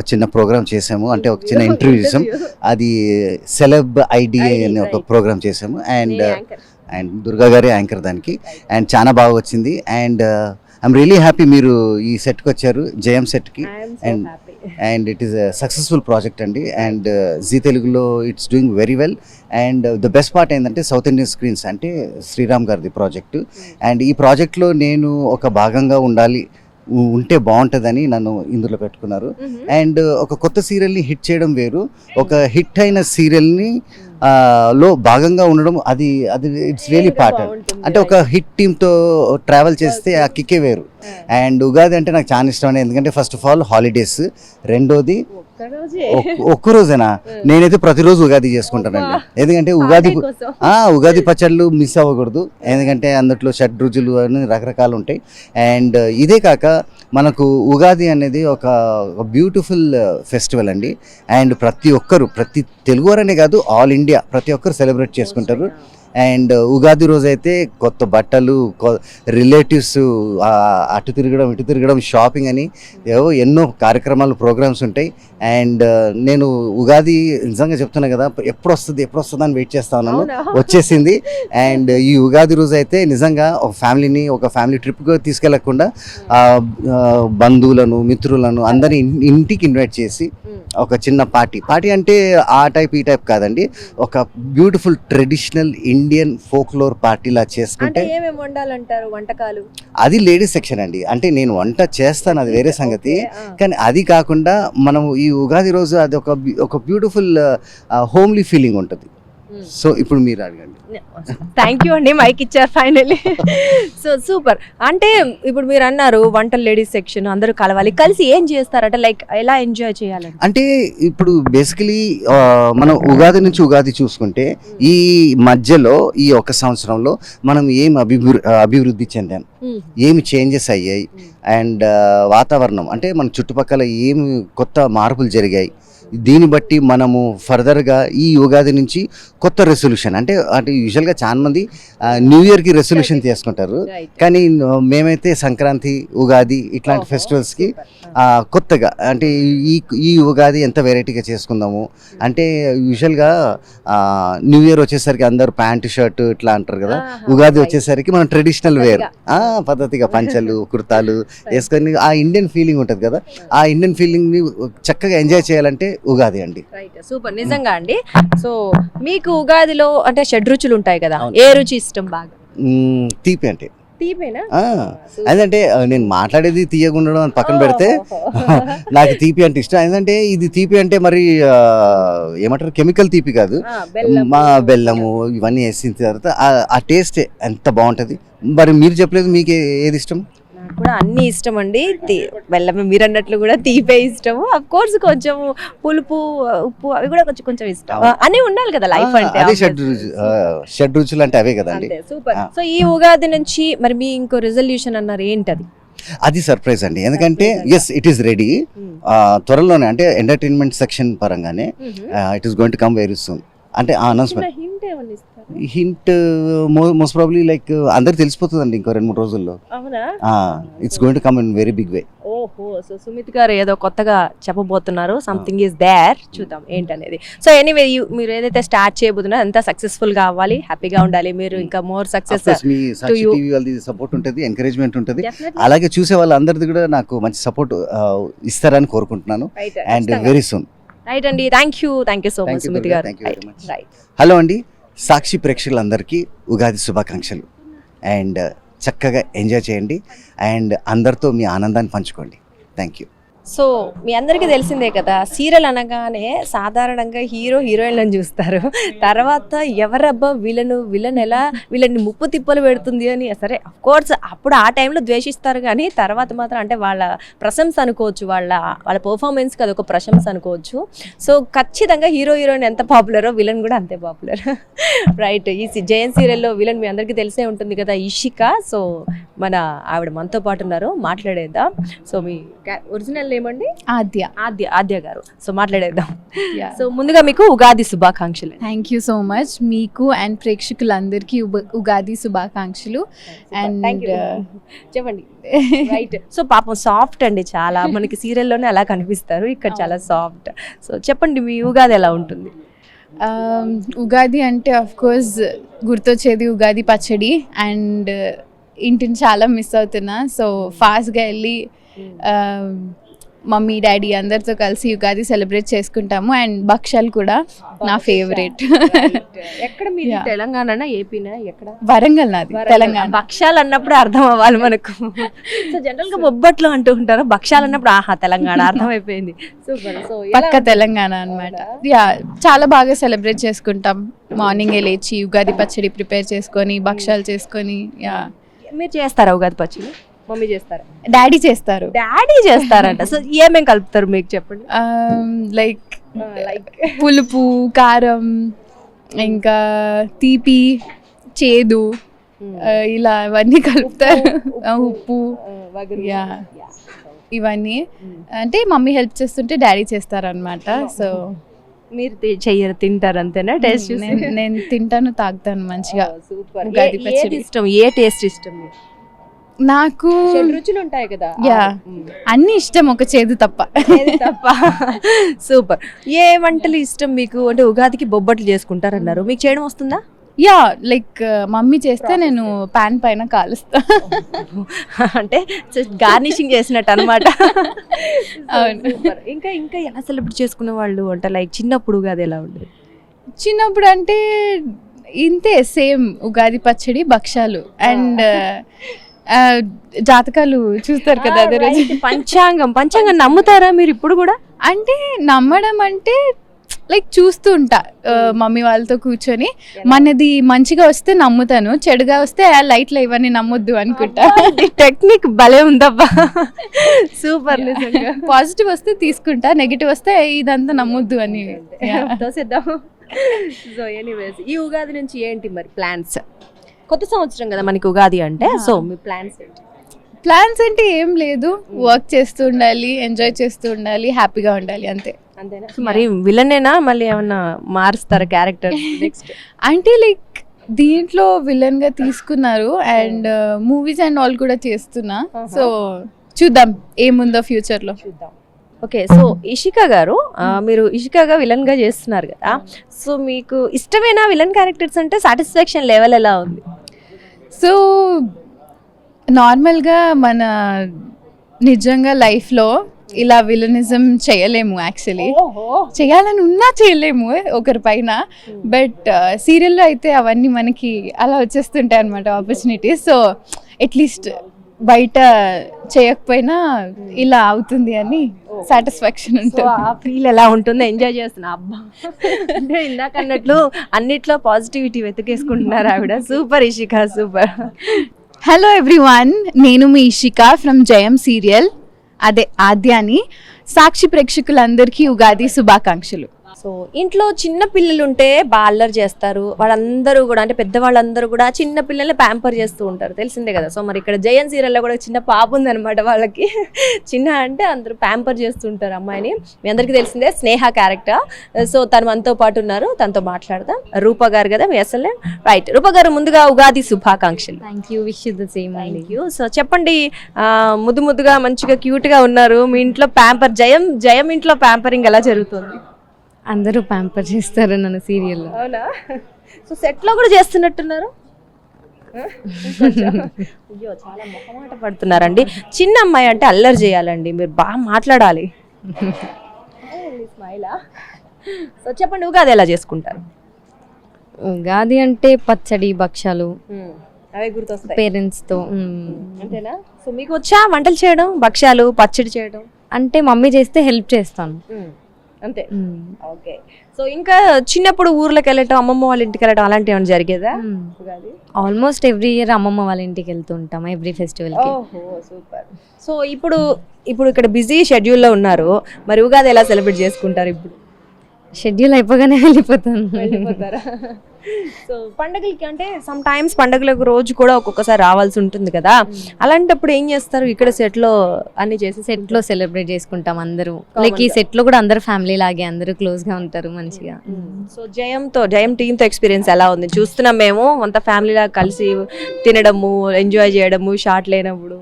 చిన్న ప్రోగ్రామ్ చేసాము, అంటే ఒక చిన్న ఇంటర్వ్యూ చేసాము. అది సెలబ్ ఐడి అనే ఒక ప్రోగ్రామ్ చేసాము. అండ్ దుర్గా గారి యాంకర్ దానికి. అండ్ చాలా బాగా వచ్చింది. అండ్ ఐఎమ్ రియలీ హ్యాపీ మీరు ఈ సెట్కి వచ్చారు, జయం సెట్కి. And it is a successful project అండి. అండ్ జీ తెలుగులో it's doing very well. And the best part ఏంటంటే సౌత్ ఇండియన్ స్క్రీన్స్ అంటే శ్రీరామ్ గారిది ప్రాజెక్టు. అండ్ ఈ ప్రాజెక్ట్లో నేను ఒక భాగంగా ఉంటే బాగుంటుందని నన్ను ఇందులో పెట్టుకున్నారు. అండ్ ఒక కొత్త సీరియల్ని హిట్ చేయడం వేరు, ఒక హిట్ అయిన సీరియల్ని లో భాగంగా ఉండడం అది ఇట్స్ రియలీ పార్ట్. అంటే ఒక హిట్ టీమ్తో ట్రావెల్ చేస్తే ఆ కిక్కే వేరు. అండ్ ఉగాది అంటే నాకు చాలా ఇష్టం అండి, ఎందుకంటే ఫస్ట్ ఆఫ్ ఆల్ హాలిడేస్, రెండోది ఒక్కరోజేనా, నేనైతే ప్రతిరోజు ఉగాది చేసుకుంటానండి. ఎందుకంటే ఉగాది పచ్చళ్ళు మిస్ అవ్వకూడదు, ఎందుకంటే అందులో షడ్రుచులు అని రకరకాలు ఉంటాయి. అండ్ ఇదే కాక మనకు ఉగాది అనేది ఒక బ్యూటిఫుల్ ఫెస్టివల్ అండి. అండ్ ప్రతి తెలుగువారనే కాదు, ఆల్ ఇండియా ప్రతి ఒక్కరు సెలబ్రేట్ చేసుకుంటారు. అండ్ ఉగాది రోజు అయితే కొత్త బట్టలు, రిలేటివ్స్ అటు తిరగడం, షాపింగ్ అని ఎన్నో కార్యక్రమాలు, ప్రోగ్రామ్స్ ఉంటాయి. అండ్ నేను ఉగాది నిజంగా చెప్తున్నా కదా, ఎప్పుడు వస్తుంది అని వెయిట్ చేస్తా ఉన్నాను, వచ్చేసింది. అండ్ ఈ ఉగాది రోజు అయితే నిజంగా ఒక ఫ్యామిలీ ట్రిప్గా తీసుకెళ్లకుండా బంధువులను, మిత్రులను అందరినీ ఇంటికి ఇన్వైట్ చేసి ఒక చిన్న పార్టీ అంటే ఆ టైప్ ఈ టైప్ కాదండి, ఒక బ్యూటిఫుల్ ట్రెడిషనల్ ఇండియన్ ఫోక్లోర్ పార్టీలా చేసుకుంటే. వంటకాలు అది లేడీస్ సెక్షన్ అండి, అంటే నేను వంట చేస్తాను, అది వేరే సంగతి. కానీ అది కాకుండా మనం ఈ ఉగాది రోజు అది ఒక బ్యూటిఫుల్ హోమ్లీ ఫీలింగ్ ఉంటుంది. సో ఇప్పుడు మీరు అడగండి. థ్యాంక్ యూ అండి, మైక్ ఇచ్చారు ఫైనల్లీ. So super. అంటే ఇప్పుడు మీరు అన్నారు వంటలు లేడీస్ సెక్షన్, అందరూ కలవాలి, కలిసి ఏం చేస్తారంటే లైక్ ఎలా ఎంజాయ్ చేయాలి అంటే ఇప్పుడు బేసికలీ మనం ఉగాది నుంచి ఉగాది చూసుకుంటే ఈ మధ్యలో ఈ ఒక సంవత్సరంలో మనం ఏం అభివృద్ధి చెందాం, ఏమి చేంజెస్ అయ్యాయి, అండ్ వాతావరణం అంటే మన చుట్టుపక్కల ఏమి కొత్త మార్పులు జరిగాయి, దీన్ని బట్టి మనము ఫర్దర్గా ఈ ఉగాది నుంచి కొత్త రెసొల్యూషన్ అంటే యూజువల్గా చాలా మంది న్యూ ఇయర్కి రెసొల్యూషన్ చేసుకుంటారు, కానీ మేమైతే సంక్రాంతి, ఉగాది ఇట్లాంటి ఫెస్టివల్స్కి కొత్తగా అంటే ఈ ఉగాది ఎంత వెరైటీగా చేసుకుందాము అంటే, యూజువల్గా న్యూ ఇయర్ వచ్చేసరికి అందరూ ప్యాంటు షర్ట్ ఇట్లా అంటారు కదా, ఉగాది వచ్చేసరికి మనం ట్రెడిషనల్ వేర్ పద్ధతిగా పంచలు, కుర్తాలు వేసుకొని ఆ ఇండియన్ ఫీలింగ్ ఉంటుంది కదా, ఆ ఇండియన్ ఫీలింగ్ని చక్కగా ఎంజాయ్ చేయాలంటే ఉగాది అండి. సూపర్. నిజంగా అండి. సో మీకు ఉగాదిలో అంటే షడ్రుచులు ఉంటాయి కదా, ఏ రుచి ఇష్టం బాగా? తీపి అంటే అదంటే నేను మాట్లాడేది తీయగుండడం అని పక్కన పెడితే నాకు తీపి అంటే ఇష్టం. ఎందుకంటే ఇది తీపి అంటే మరి ఏమంటారు, కెమికల్ తీపి కాదు, మా బెల్లము ఇవన్నీ వేసిన తర్వాత ఆ టేస్ట్ ఎంత బాగుంటుంది. మరి మీరు చెప్పలేదు, మీకు ఏది ఇష్టం? కూడా అన్ని ఇష్టం అండి. బెల్లమే మీరు అన్నట్లు కూడా తీపే ఇష్టము. అఫ్ కోర్స్ కొంచెం పులుపు, ఉప్పు అవి కూడా కొంచెం ఇష్టం. అన్ని ఉండాలి కదా లైఫ్ అంటే. షడ్ రుచులు అంటే అవే కదండి. సూపర్. సో ఈ ఉగాది నుంచి మరి మీ ఇంకో రెజల్యూషన్ అన్నారు, ఏంటది? అది సర్ప్రైజ్ అండి, ఎందుకంటే ఎస్ ఇట్ ఈస్ రెడీ. త్వరలోనే అంటే ఎంటర్టైన్మెంట్ సెక్షన్ పరంగానే it is going to come very soon. అంటే ఆ అనౌన్స్మెంట్ హింట్ ఏమన్నా ఇస్తారా? హింట్ మోస్ట్ ప్రాబ్లీ లైక్ అందరికి తెలిసిపోతుందండి ఇంకో 2-3 రోజుల్లో. అవునా? It's going to come in very big way. ఓహో, సో సుమిత్ గారు ఏదో కొత్తగా చెప్పబోతున్నారు, సంథింగ్ ఈస్ దేర్, చూద్దాం ఏంటనేది. సో ఎనీవే, మీరు ఏదైతే స్టార్ట్ చేయబోతున్నారో అంతా సక్సెస్ఫుల్ గా అవ్వాలి, హ్యాపీగా ఉండాలి, మీరు ఇంకా మోర్ సక్సెస్. మీ సాక్షి టీవీ వాళ్ళది సపోర్ట్ ఉంటుంది, ఎంకరేజ్మెంట్ ఉంటుంది, అలాగే చూసే వాళ్ళందరిది కూడా నాకు మంచి సపోర్ట్ ఇస్తారని కోరుకుంటున్నాను. And very soon. రైట్ అండి, thank you so much Sumit గారు. హలో అండి, సాక్షి ప్రేక్షకులందరికీ ఉగాది శుభాకాంక్షలు. అండ్ చక్కగా ఎంజాయ్ చేయండి అండ్ అందరితో మీ ఆనందాన్ని పంచుకోండి. Thank you. సో మీ అందరికీ తెలిసిందే కదా, సీరియల్ అనగానే సాధారణంగా హీరో హీరోయిన్లను చూస్తారు, తర్వాత ఎవరబ్బా విలన్ ఎలా వీళ్ళని ముప్పు తిప్పలు పెడుతుంది అని. సరే అఫ్కోర్స్ అప్పుడు ఆ టైంలో ద్వేషిస్తారు, కానీ తర్వాత మాత్రం అంటే వాళ్ళ ప్రశంస అనుకోవచ్చు, వాళ్ళ పర్ఫార్మెన్స్కి అదొక ప్రశంస అనుకోవచ్చు. సో ఖచ్చితంగా హీరో హీరోయిన్ ఎంత పాపులరో విలన్ కూడా అంతే పాపులర్. రైట్, ఈ జయన్ సీరియల్లో విలన్ మీ అందరికీ తెలిసే ఉంటుంది కదా, ఇషిక. సో మన ఆవిడ మనతో పాటు ఉన్నారు, మాట్లాడేద్దాం. సో మీ ఒరిజినల్ ఏమండి? ఆద్య గారు. సో మాట్లాడేద్దాం. సో ముందుగా మీకు ఉగాది శుభాకాంక్షలు. Thank you so much. మీకు అండ్ ప్రేక్షకులందరికీ ఉగాది శుభాకాంక్షలు. అండ్ చెప్పండి. రైట్, సో పాపం సాఫ్ట్ అండి, చాలా మనకి సీరియల్లోనే అలా కనిపిస్తారు, ఇక్కడ చాలా సాఫ్ట్. సో చెప్పండి, మీ ఉగాది ఎలా ఉంటుంది? ఉగాది అంటే ఆఫ్ కోర్స్ గుర్తొచ్చేది ఉగాది పచ్చడి. అండ్ ఇంటిని చాలా మిస్ అవుతున్నా. సో ఫాస్ట్గా వెళ్ళి మమ్మీ డాడీ అందరితో కలిసి ఉగాది సెలబ్రేట్ చేసుకుంటాము. అండ్ భక్షాలు కూడా నా ఫేవరెట్. ఎక్కడ మీరు? తెలంగాణ, ఏపీనా? ఎక్కడ? వరంగల్ నాది, తెలంగాణ. భక్షాలు అన్నప్పుడు అర్థం అవ్వాలి మనకు. సో జనరల్ గా బొబ్బట్లు అంటూ ఉంటారు, భక్షాలు అన్నప్పుడు ఆహా తెలంగాణ అర్థమైపోయింది. సూపర్. సో పక్క తెలంగాణ అన్నమాట. యా, చాలా బాగా సెలబ్రేట్ చేసుకుంటాం. మార్నింగ్ లేచి ఉగాది పచ్చడి ప్రిపేర్ చేసుకొని భక్షాలు చేసుకొని. యా, మీరు చేస్తారా ఉగాది పచ్చడి? మమ్మీ చేస్తారా? డాడీ చేస్తారు. డాడీ చేస్తారంట. సో ఏమేం కలుపుతారు మీకు చెప్పండి. లైక్ పులుపు, కారం, ఇంకా తీపి, చేదు, ఇలా ఇవన్నీ కలుపుతారు. ఉప్పు, యా, ఇవన్నీ. అంటే మమ్మీ హెల్ప్ చేస్తుంటే డాడీ చేస్తారనమాట. సో మీరు చెయ్యరు, తింటారు అంతేనా? టేస్ట్ నేను తింటాను, తాగుతాను మంచిగా. సూపర్. ఇష్టం, ఏ టేస్ట్ ఇష్టం నాకు? రుచులు ఉంటాయి కదా, యా, అన్ని ఇష్టం, ఒక చేదు తప్ప. సూపర్. ఏ వంటలు ఇష్టం మీకు? అంటే ఉగాదికి బొబ్బట్లు చేసుకుంటారన్నారు, మీకు చేయడం వస్తుందా? యా, లైక్ మమ్మీ చేస్తే నేను పాన్ పైన కాలుస్తా. అంటే గార్నిషింగ్ చేసినట్టు అనమాట. ఇంకా ఇంకా ఎలా సెలబ్రేట్ చేసుకునే వాళ్ళు? అంటే లైక్ చిన్నప్పుడు ఉగాది ఎలా ఉండేది? చిన్నప్పుడు అంటే ఇంతే, సేమ్ ఉగాది పచ్చడి, భక్షాలు అండ్ జాతకాలు చూస్తారు కదా అదే రోజు. పంచాంగం నమ్ముతారా మీరు ఇప్పుడు కూడా? అంటే నమ్మడం అంటే లైక్ చూస్తూ ఉంటా మమ్మీ వాళ్ళతో కూర్చొని, మనది మంచిగా వస్తే నమ్ముతాను, చెడుగా వస్తే లైట్లు ఇవన్నీ నమ్మొద్దు అనుకుంటా. టెక్నిక్ భలే ఉందబ్బా, సూపర్. నిజంగా పాజిటివ్ వస్తే తీసుకుంటా, నెగిటివ్ వస్తే ఇదంతా నమ్మొద్దు అని తోసేద్దాం. సో ఎనీవేస్, ఈ ఉగాది నుంచి ఏంటి మరి ప్లాన్స్? కొత్త సంవత్సరం కదా మనకి ఉగాది అంటే. సో మీ ప్లాన్స్ ఏంటి? ప్లాన్స్ అంటే ఏం లేదు, వర్క్ చేస్తూ ఉండాలి, ఎంజాయ్ చేస్తూ ఉండాలి, హ్యాపీగా ఉండాలి, అంతే. అంతేనా? మరి విలనేనా మళ్ళీ ఏమన్నా మారుస్తారా క్యారెక్టర్ నెక్స్ట్? అంటే లైక్ దీంట్లో విలన్ గా తీసుకున్నారు అండ్ మూవీస్ అండ్ ఆల్ కూడా చేస్తున్నా. సో చూద్దాం ఏముందో ఫ్యూచర్ లో, చూద్దాం. ఓకే, సో ఇషిక గారు, మీరు ఇషికగా విలన్ గా చేస్తున్నారు కదా, సో మీకు ఇష్టమైన విలన్ క్యారెక్టర్స్ అంటే సాటిస్ఫాక్షన్ లెవెల్ ఎలా ఉంది? సో నార్మల్గా మన నిజంగా లైఫ్లో ఇలా విలనిజం చేయలేము, యాక్చువల్లీ చేయాలని ఉన్నా చేయలేము ఒకరి పైన. బట్ సీరియల్లో అయితే అవన్నీ మనకి అలా వచ్చేస్తుంటాయి అనమాట ఆపర్చునిటీస్. సో అట్లీస్ట్ బయట చేయకపోయినా ఇలా అవుతుంది అని సాటిస్ఫాక్షన్ ఉంటుంది. ఆ ఫీల్ ఎలా ఉంటుందో ఎంజాయ్ చేస్తున్నా. అబ్బా, అంటే ఇందాక అన్నట్లు అన్నిట్లో పాజిటివిటీ వెతికేసుకుంటున్నారు ఆవిడ. Super Ishika, super. Hello everyone, నేను మీ ఇషిక ఫ్రమ్ జయం సీరియల్, అదే ఆద్యాని. సాక్షి ప్రేక్షకులందరికీ ఉగాది శుభాకాంక్షలు. సో ఇంట్లో చిన్న పిల్లలు ఉంటే బాగా అల్లరి చేస్తారు, వాళ్ళందరూ కూడా అంటే పెద్దవాళ్ళందరూ కూడా చిన్న పిల్లల్ని ప్యాంపర్ చేస్తూ ఉంటారు, తెలిసిందే కదా. సో మరి ఇక్కడ జయన్ సీరియల్లో కూడా చిన్న పాప ఉందన్నమాట వాళ్ళకి. చిన్న అంటే అందరూ ప్యాంపర్ చేస్తుంటారు అమ్మాయిని. మీ అందరికీ తెలిసిందే స్నేహ క్యారెక్టర్. సో తను మనతో పాటు ఉన్నారు, తనతో మాట్లాడదాం. రూప గారు కదా మీ అసలు? రైట్, రూప గారు ముందుగా ఉగాది శుభాకాంక్షలు. Thank you, wish the same అండి. సో చెప్పండి, ముద్దుగా మంచిగా క్యూట్ గా ఉన్నారు, మీ ఇంట్లో ప్యాంపర్ జయం ఇంట్లో ప్యాంపరింగ్ ఎలా జరుగుతుంది? అందరూ ప్యాంపర్ చేస్తారు నన్ను సీరియల్లో. అవునా? సో సెట్ లో కూడా చేస్తున్నట్టున్నారు. అయ్యో చాలా మొహమాట పడుతున్నారండి. చిన్న అమ్మాయి అంటే అల్లరి చేయాలండి, మీరు బాగా మాట్లాడాలి. స్మైలా. సో చెప్పండి, ఉగాది ఎలా చేసుకుంటారు? ఉగాది అంటే పచ్చడి, భక్షాలు, అవే గుర్తొస్తాయి పేరెంట్స్తో. అంతేనా? సో మీకు వచ్చా వంటలు చేయడం, భక్షాలు, పచ్చడి చేయడం? అంటే మమ్మీ చేస్తే హెల్ప్ చేస్తాను అంతే. ఓకే. సో ఇంకా చిన్నప్పుడు ఊర్లోకి వెళ్ళటం, అమ్మమ్మ వాళ్ళ ఇంటికి వెళ్ళటం అలాంటివి ఏమైనా జరిగేదా? ఆల్మోస్ట్ ఎవ్రీ ఇయర్ అమ్మమ్మ వాళ్ళ ఇంటికి వెళ్తూ ఉంటాం ఎవ్రీ ఫెస్టివల్ కి. ఓహో సూపర్. సో ఇప్పుడు ఇక్కడ బిజీ షెడ్యూల్లో ఉన్నారు, మరి ఉగాది ఎలా సెలబ్రేట్ చేసుకుంటారు? ఇప్పుడు షెడ్యూల్ అయిపోగానే వెళ్ళిపోతాను. వెళ్ళిపోతారా? సో పండగలకి అంటే సమ్ టైమ్స్ పండగలకు రోజు కూడా ఒక్కొక్కసారి రావాల్సి ఉంటుంది కదా, అలాంటప్పుడు ఏం చేస్తారు? ఇక్కడ సెట్ లో అన్ని చేసి సెట్ లో సెలబ్రేట్ చేసుకుంటాం అందరూ. లైక్ ఈ సెట్ లో కూడా అందరు ఫ్యామిలీ లాగే అందరూ క్లోజ్ గా ఉంటారు మంచిగా. సో జయం టీమ్ తో ఎక్స్పీరియన్స్ ఎలా ఉంది? చూస్తున్నాం మేము అంత ఫ్యామిలీ లాగా కలిసి తినడము, ఎంజాయ్ చేయడము, షార్ట్ లేనప్పుడు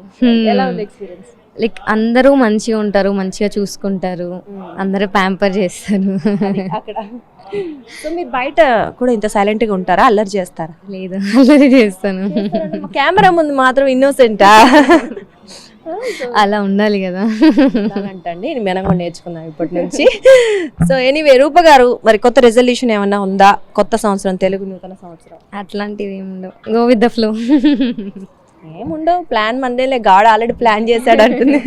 ఎలా ఉంది ఎక్స్పీరియన్స్? లైక్ అందరూ మంచిగా ఉంటారు, మంచిగా చూసుకుంటారు, అందరూ ప్యాంపర్ చేస్తారు అక్కడ. సో మీరు బయట కూడా ఇంత సైలెంట్ గా ఉంటారా, అల్లరి చేస్తారా? లేదు, అల్లరి చేస్తాను. కెమెరా ముందు మాత్రం ఇన్నోసెంటా? అలా ఉండాలి కదా. అంటండి, మనం కూడా నేర్చుకున్నాం ఇప్పటి నుంచి. సో ఎనీవే రూప గారు, మరి కొత్త రెజల్యూషన్ ఏమన్నా ఉందా? కొత్త సంవత్సరం, తెలుగు నూతన సంవత్సరం అట్లాంటివి ఏమి ఉండవు, గో విత్ ద ఫ్లో. ఏముండవు, ప్లాన్ మందేలే, గాడ్ ఆల్రెడీ ప్లాన్ చేశాడు అంటుంది.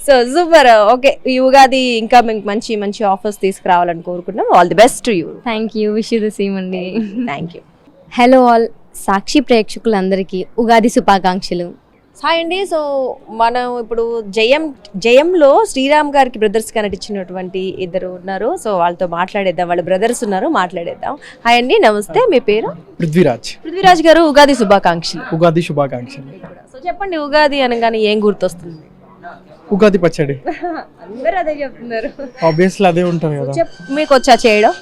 So super. ఓకే, ఈ ఉగాది ఇంకా మీకు మంచి మంచి ఆఫర్స్ తీసుకురావాలని కోరుకుంటున్నాం. All the best to you. Thank you, wish you the same అండి. Thank you. Hello all, Sakshi ప్రేక్షకులందరికీ ఉగాది శుభాకాంక్షలు. హాయ్ అండి. సో మనం ఇప్పుడు జయంలో శ్రీరామ్ గారికి బ్రదర్స్గా నటించినటువంటి ఇద్దరు ఉన్నారు, సో వాళ్ళతో మాట్లాడేద్దాం. వాళ్ళ బ్రదర్స్ ఉన్నారు, మాట్లాడేద్దాం. హాయ్ అండి, నమస్తే. మీ పేరు? పృథ్వీరాజ్ గారు. ఉగాది శుభాకాంక్షలు. ఉగాది శుభాకాంక్షలు. సో చెప్పండి, ఉగాది అనగానే ఏం గుర్తొస్తుంది? ఉగాది పచ్చడి. అందరూ అదే చెప్తున్నారు. ఆబ్వియస్లీ అదే ఉంటుంది కదా. మీకు వచ్చా చేయడం?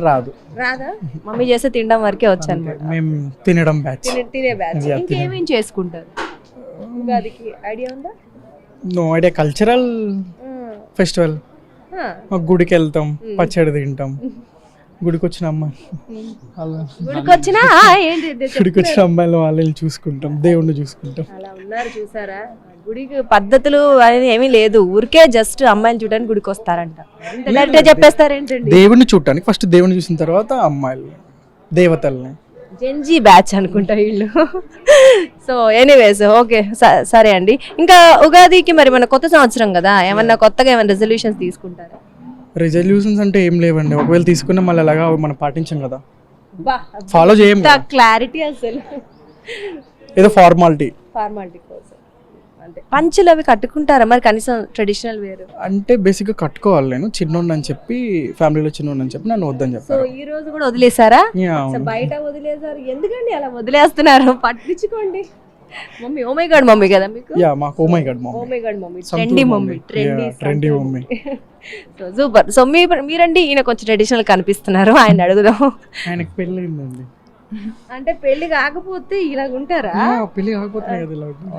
రాదు. రాదా? మమ్మీ చేస్తే తినడం వరకే వచ్చా అనమాట. మేము తినడం బ్యాచ్. తినే బ్యాచ్. ఇంకేమేం చేసుకుంటారు ఉగాదికి? ఐడియా ఉందా? No idea. Cultural festival. గుడికి వెళ్తాం, పచ్చడి తింటాం. గుడికి వచ్చిన అమ్మాయి గుడికి వచ్చిన అమ్మాయిలు వాళ్ళని చూసుకుంటాం, దేవుణ్ణి చూసుకుంటాం. అలా ఉన్నారు చూసారా? గుడికి పద్ధతులు అనేది ఏమీ లేదు, ఊరికే జస్ట్ అమ్మాయిలు చూడడానికి గుడికి వస్తారంట. చెప్పేస్తారేంటండి? దేవుణ్ణి చూడటానికి ఫస్ట్ దేవుణ్ణి చూసిన తర్వాత అమ్మాయిలు దేవతల్ని. జెన్జీ బ్యాచ్ అనుకుంటా వీళ్ళు. సో ఎనీవేస్ ఓకే, సరే అండి. ఇంకా ఉగాదికి మరి మన కొత్త సంవత్సరం కదా, ఏమన్నా కొత్తగా ఏమైనా రెజల్యూషన్స్ తీసుకుంటారా? రెజల్యూషన్స్ అంటే ఏం లేవండి, ఒకవేళ తీసుకున్నా మళ్ళీ అలాగా మనం పాటించాం కదా, ఫాలో చేయం. క్లారిటీ అసలు ఏదో ఫార్మాలిటీ కోసం అంటే. పంచులు అవి కట్టుకుంటారా మరి కనీసం ట్రెడిషనల్ వేరు? అంటే బేసిక్గా కట్టుకోవాలి. నేను చిన్నోడిని అని చెప్పి, ఫ్యామిలీలో చిన్నోడిని అని చెప్పి నన్ను వద్దని చెప్పారు. సో ఈ రోజు కూడా వదిలేసారా? బయట వదిలేసారు, ఎందుకండి అలా వదిలేస్తున్నారు? పట్టించుకోండి. Mummy oh my god mummy కదా మీకు? యా, మాకు oh my god mummy. Oh my god mummy, trendy mummy. Trendy mummy. So super. So మీరండి, ఈయన కొంచెం ట్రెడిషనల్ కనిపిస్తున్నారు, ఆయన అడుగుదాం. ఆయనకి పెళ్ళయిందండి. అంటే పెళ్లి కాకపోతే ఇలాగ ఉంటారా? పెళ్లి కాకపోతే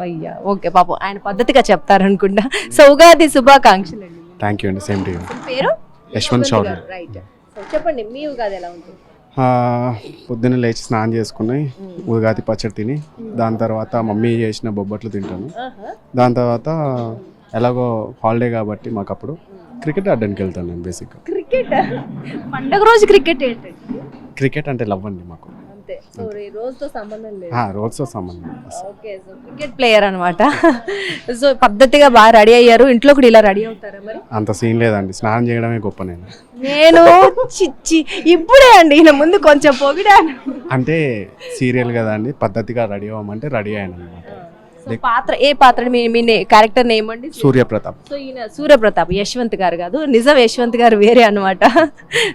అయ్యా ఓకే, పాపం ఆయన పద్ధతిగా చెప్తారనుకుంటా. సో ఉగాది శుభాకాంక్షలు అండి. థ్యాంక్ యూ అండి. Same to you. పేరు? యశ్వంత్ చౌదరి. రైట్. సో చెప్పండి, మీ ఉగాది ఎలా ఉంటుంది? పొద్దున్న లేచి స్నానం చేసుకుని ఉగాది పచ్చడి తిని, దాని తర్వాత మమ్మీ చేసిన బొబ్బట్లు తింటాను. దాని తర్వాత ఎలాగో హాలిడే కాబట్టి మాకు అప్పుడు క్రికెట్ ఆడడానికి వెళ్తాను నేను. బేసిక్గా క్రికెట్ పండగ రోజు క్రికెట్ ఏంటండి? క్రికెట్ అంటే లవ్ అండి మాకు. అంతే. సో రోజుతో సంబంధం లేదు. రోజుతో సంబంధం. ఓకే, సో క్రికెట్ ప్లేయర్ అనమాట. సో పద్ధతిగా బాగా రెడీ అయ్యారు. ఇంట్లో కూడా ఇలా రెడీ అవుతారా మరి? అంత సీన్ లేదండి, స్నానం చేయడమే గొప్ప. నేను చిచ్చి ఇప్పుడే అండి, ఈయన ముందు కొంచెం పొగిడాను. అంటే సీరియల్ కదా అండి, పద్ధతిగా రెడీ అవ్వమంటే రెడీ అయ్యాను అనమాట. సో పాత్ర ఏ పాత్ర మీ క్యారెక్టర్ నేమ్ అండి? సూర్యప్రతాప్. సో ఈయన సూర్యప్రతాప్, యశ్వంత్ గారు కాదు, నిజం యశ్వంత్ గారు వేరే అన్నమాట.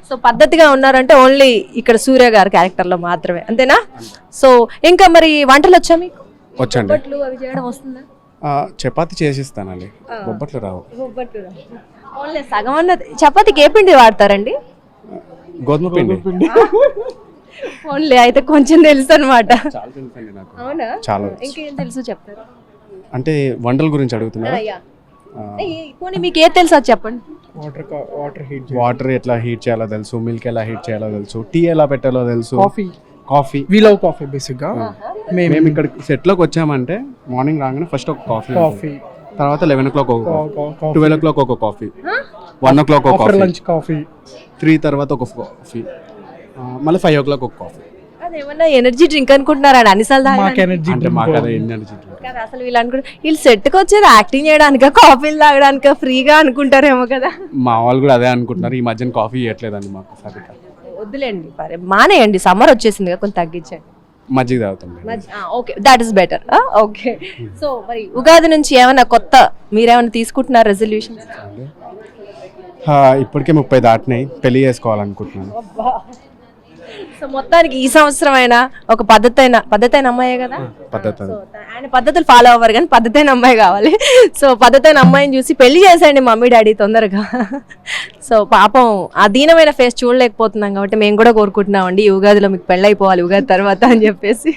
సో పద్ధతిగా ఉన్నారంటే ఓన్లీ ఇక్కడ సూర్య గారు క్యారెక్టర్లో మాత్రమే, అంతేనా? సో ఇంకా మరి వంటలు వచ్చా మీకు? వచ్చండి. బొబ్బట్లు అవి చేయడం వస్తుందా? చపాతి చేసిస్తానండి, బొబ్బట్లు రావు. బొబ్బట్లు ఓన్లీ సగం అన్నది. చపాతీకి ఏ పిండి వాడతారండి? గోధుమ పిండి. ఓన్లీ అయితే కొంచెం తెలుసు అనమాట. చాలా తెలుసండి నాకు. అవునా? చాలా. ఇంకేం తెలుసు చెప్తారు? అంటే వంటల గురించి అడుగుతున్నారు. పోనీ మీకు ఏది తెలుసు అది చెప్పండి. వాటర్ ఎట్లా హీట్ చేయాలో తెలుసు, మిల్క్ ఎలా హీట్ చేయాలో తెలుసు, టీ ఎలా పెట్టాలో తెలుసు, కాఫీ వి లవ్ కాఫీ బేసిక్గా. మేము ఇక్కడ సెట్లోకి వచ్చామంటే మార్నింగ్ రాగానే ఫస్ట్ ఒక కాఫీ, తర్వాత 11 o'clock ఒక కాఫీ, 12 o'clock ఒక కాఫీ, 1 o'clock ఒక కాఫీ, లంచ్ కాఫీ, 3 తర్వాత ఒక కాఫీ, మళ్ళీ 5 o'clock ఒక కాఫీ. అదేమన్నా ఎనర్జీ డ్రింక్ అనుకుంటున్నారా? అన్నిసార్లు మాకు ఎనర్జీ అంటే మాకు అదే ఎనర్జీ కదా. అసలు వీళ్ళు అనుకుంటారు వీళ్ళు సెట్కి వచ్చేది యాక్టింగ్ చేయడానిక, కాఫీలు తాగడానిక, ఫ్రీగా అనుకుంటారేమో కదా. మా వాళ్ళు కూడా అదే అనుకుంటున్నారు. ఈ మధ్యన కాఫీ ఇవ్వట్లేదండి మాకు. సరిగ్గా వద్దులేండి, మానేయండి, సమ్మర్ వచ్చేసింది కదా, కొంచెం తగ్గించండి. మజ్జిగ తాగుతాం. Okay, that is better. Okay, so మరి ఉగాది నుంచి ఏమైనా కొత్త మీరేమైనా తీసుకుంటున్నారు రెజల్యూషన్స్? ఇప్పటికే 30 దాటినాయి, పెళ్లి చేసుకోవాలనుకుంటున్నాను. సో మొత్తానికి ఈ సంవత్సరం అయినా ఒక పద్ధతైన అమ్మాయే కదా. పద్ధతి సో ఆయన పద్ధతులు ఫాలో అవ్వరు కానీ పద్ధతైన అమ్మాయి కావాలి. సో పద్ధతైన అమ్మాయిని చూసి పెళ్లి చేసేయండి మమ్మీ డాడీ తొందరగా. సో పాపం ఆ దీనమైన ఫేస్ చూడలేకపోతున్నాం కాబట్టి మేము కూడా కోరుకుంటున్నామండి ఈ ఉగాదిలో మీకు పెళ్ళి అయిపోవాలి ఉగాది తర్వాత అని చెప్పేసి.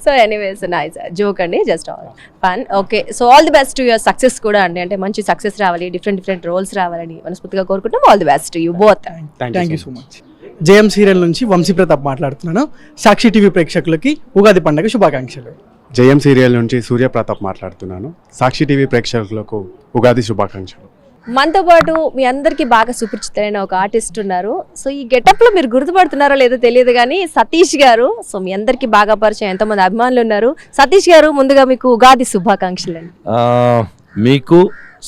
సో ఎనీవేస్ నైస్ జోక్ అండి, just all fun. Okay, so all the best to your success కూడా అండి. అంటే మంచి సక్సెస్ రావాలి, డిఫరెంట్ రోల్స్ రావాలని మనస్ఫూర్తిగా కోరుకుంటాం. All the best you both. Thank you so much. JM serial నుంచి వంశీ ప్రతాప్ మాట్లాడుతున్నాను. సాక్షి టీవీ ప్రేక్షకులకి ఉగాది పండుగ శుభాకాంక్షలు. జయం సీరియల్ నుంచి సూర్యప్రతాప్ మాట్లాడుతున్నాను. సాక్షి టీవీ ప్రేక్షకులకు ఉగాది శుభాకాంక్షలు. మనతో పాటు మీ అందరికీ బాగా సుపరిచితమైన ఒక ఆర్టిస్ట్ ఉన్నారు. సో ఈ గెటప్ లో మీరు గుర్తుపడుతున్నారో లేదో తెలియదు కానీ సతీష్ గారు. సో మీ అందరికీ బాగా పరిచయం, ఎంతమంది అభిమానులు ఉన్నారు. సతీష్ గారు ముందుగా మీకు ఉగాది శుభాకాంక్షలు అండి. మీకు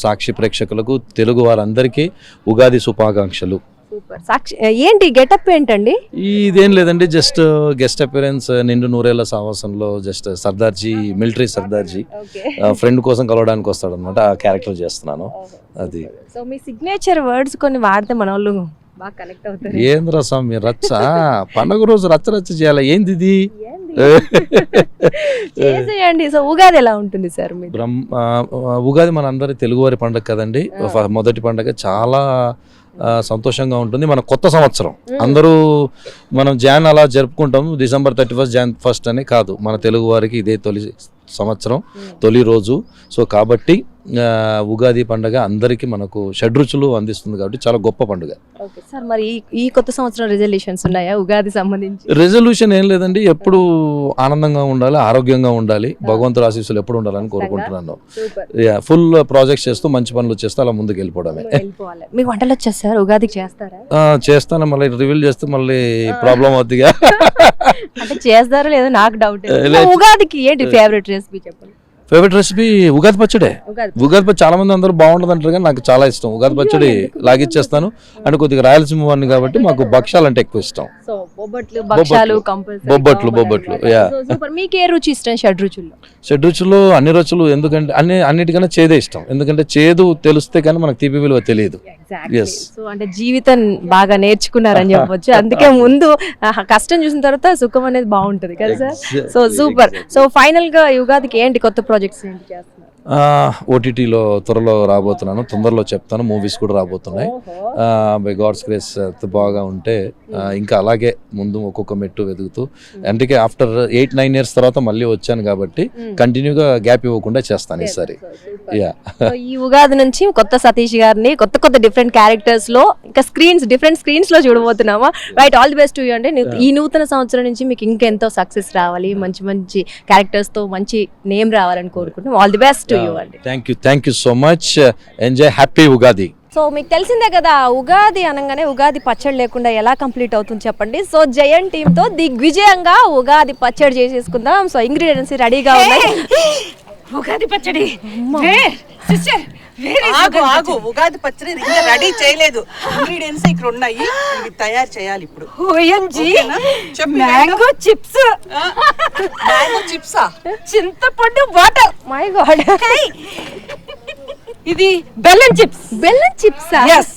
సాక్షి ప్రేక్షకులకు తెలుగు వారందరికీ ఉగాది శుభాకాంక్షలు. సూపర్. సాక్షి ఏంటి గెటప్ ఏంటండి? ఇదేం లేదండి, జస్ట్ గెస్ట్ అపిరెన్స్ నిండు నూరేళ్ల సావాసంలో just Sardarji, military Sardarji friend కోసం కలవడానికి వస్తాడు అనమాట, ఆ క్యారెక్టర్ చేస్తున్నాను. అది సో మీ సిగ్నేచర్ వర్డ్స్ కొన్ని వాడితే మన వాళ్ళు బాగా కనెక్ట్ అవుతారు. ఏంద్ర స్వామి రచ్చ, పండుగ రోజు రచ్చ చేయాలి, ఏంది ఇది? చేసేయండి. సో ఉగాది ఎలా ఉంటుంది సార్? ఉగాది మన అందరి తెలుగువారి పండుగ కదండి. మొదటి పండుగ చాలా సంతోషంగా ఉంటుంది. మన కొత్త సంవత్సరం అందరూ మనం జాన్ అలా జరుపుకుంటాం, December 31st Jan 1st అని కాదు, మన తెలుగు వారికి ఇదే తొలి సంవత్సరం, తొలి రోజు. సో కాబట్టి ఉగాది పండుగ అందరికీ మనకు షడ్రుచులు అందిస్తుంది కాబట్టి చాలా గొప్ప పండుగ. ఓకే సార్, మరి ఈ కొత్త సంవత్సరం రెజల్యూషన్స్ ఉన్నాయా ఉగాది సంబంధించి? రెజల్యూషన్ ఏం లేదండి, ఎప్పుడు ఆనందంగా ఉండాలి, ఆరోగ్యంగా ఉండాలి, భగవంతుడి ఆశీస్సులు ఎప్పుడు ఉండాలని కోరుకుంటున్నాను. ఫుల్ ప్రాజెక్ట్స్ చేస్తూ మంచి పనులు చేస్తూ అలా ముందుకు వెళ్ళిపోవడమే. మీకు వంటలు వచ్చేస్తారు ఉగాదికి చేస్తారా? చేస్తాను, మళ్ళీ రివీల్ చేస్తే మళ్ళీ ప్రాబ్లం అవుతుందిగా. అంటే చేస్తారో లేదో నాకు డౌట్. ఉగాదికి ఏంటి ఫేవరెట్ రెసిపీ చెప్పండి? ఫేవరెట్ రెసిపీ ఉగాది పచ్చడే. ఉగాది పచ్చడి చాలా మంది అందరూ బాగుంటుంది అంటారు కానీ నాకు చాలా ఇష్టం. ఉగాది పచ్చడి లాగిచ్చేస్తాను. అంటే కొద్దిగా రాయలసీమ వాడిని కాబట్టి మాకు భక్ష్యాలు అంటే ఎక్కువ ఇష్టం. బొబ్బట్లు. మీకు ఏ రుచి ఇష్టం షడ్రుచుల్లో? షడ్రుచుల్లో అన్ని రుచులు, ఎందుకంటే అన్నిటికన్నా చేదే ఇష్టం. ఎందుకంటే చేదు తెలిస్తే కానీ మనకు తీపి విలువ తెలియదు. సో అంటే జీవితం బాగా నేర్చుకున్నారని చెప్పొచ్చు. అందుకే ముందు కష్టం చూసిన తర్వాత సుఖం అనేది బాగుంటది కదా sir. So super. So final గా ఉగాదికి ఏంటి కొత్త ప్రాజెక్ట్స్ ఏంటి చేస్తున్నారు? ఓటీటీలో త్వరలో రాబోతున్నాను, తొందరలో చెప్తాను. మూవీస్ కూడా రాబోతున్నాయి. బై గాడ్స్ గ్రేస్ బాగా ఉంటే ఇంకా అలాగే ముందు ఒక్కొక్క మెట్టు వెతుకుతూ, అంటే ఆఫ్టర్ 8-9 years తర్వాత మళ్ళీ వచ్చాను కాబట్టి కంటిన్యూగా గ్యాప్ ఇవ్వకుండా చేస్తాను ఈసారి. ఈ ఉగాది నుంచి కొత్త సతీష్ గారిని కొత్త డిఫరెంట్ క్యారెక్టర్స్ లో ఇంకా డిఫరెంట్ స్క్రీన్స్ లో చూడబోతున్నామా? Right, all the best to you అండి. ఈ నూతన సంవత్సరం నుంచి మీకు ఇంకెంతో సక్సెస్ రావాలి, మంచి క్యారెక్టర్స్ తో మంచి నేమ్ రావాలని కోరుకుంటున్నాం. All the best to you అండి. Thank you so much. Enjoy, happy Ugadi. So మీకు తెలిసిందే కదా ఉగాది అనగానే ఉగాది పచ్చడి లేకుండా ఎలా కంప్లీట్ అవుతుంది చెప్పండి. సో జయన్ టీమ్ తో దిగ్విజయంగా ఉగాది పచ్చడి చేసేసుకుందాం. సో ఇంగ్రీడియంట్స్ రెడీగా ఉన్నాయి. ఉగాది పచ్చడి ఆగు ఉగాది పచ్చడి ఇంకా రెడీ చేయలేదు. ఇంగ్రీడియంట్స్ ఇక్కడ ఉన్నాయి, ఇవి తయారు చేయాలి ఇప్పుడు. ఓఎంజీ ఓకేనా? చెప్పు మ్యాంగో చిప్స్, మ్యాంగో చిప్సా? చింతపండు వాటర్, మై గాడ్, ఇది బెల్లం చిప్స్. బెల్లం చిప్సా? Yes.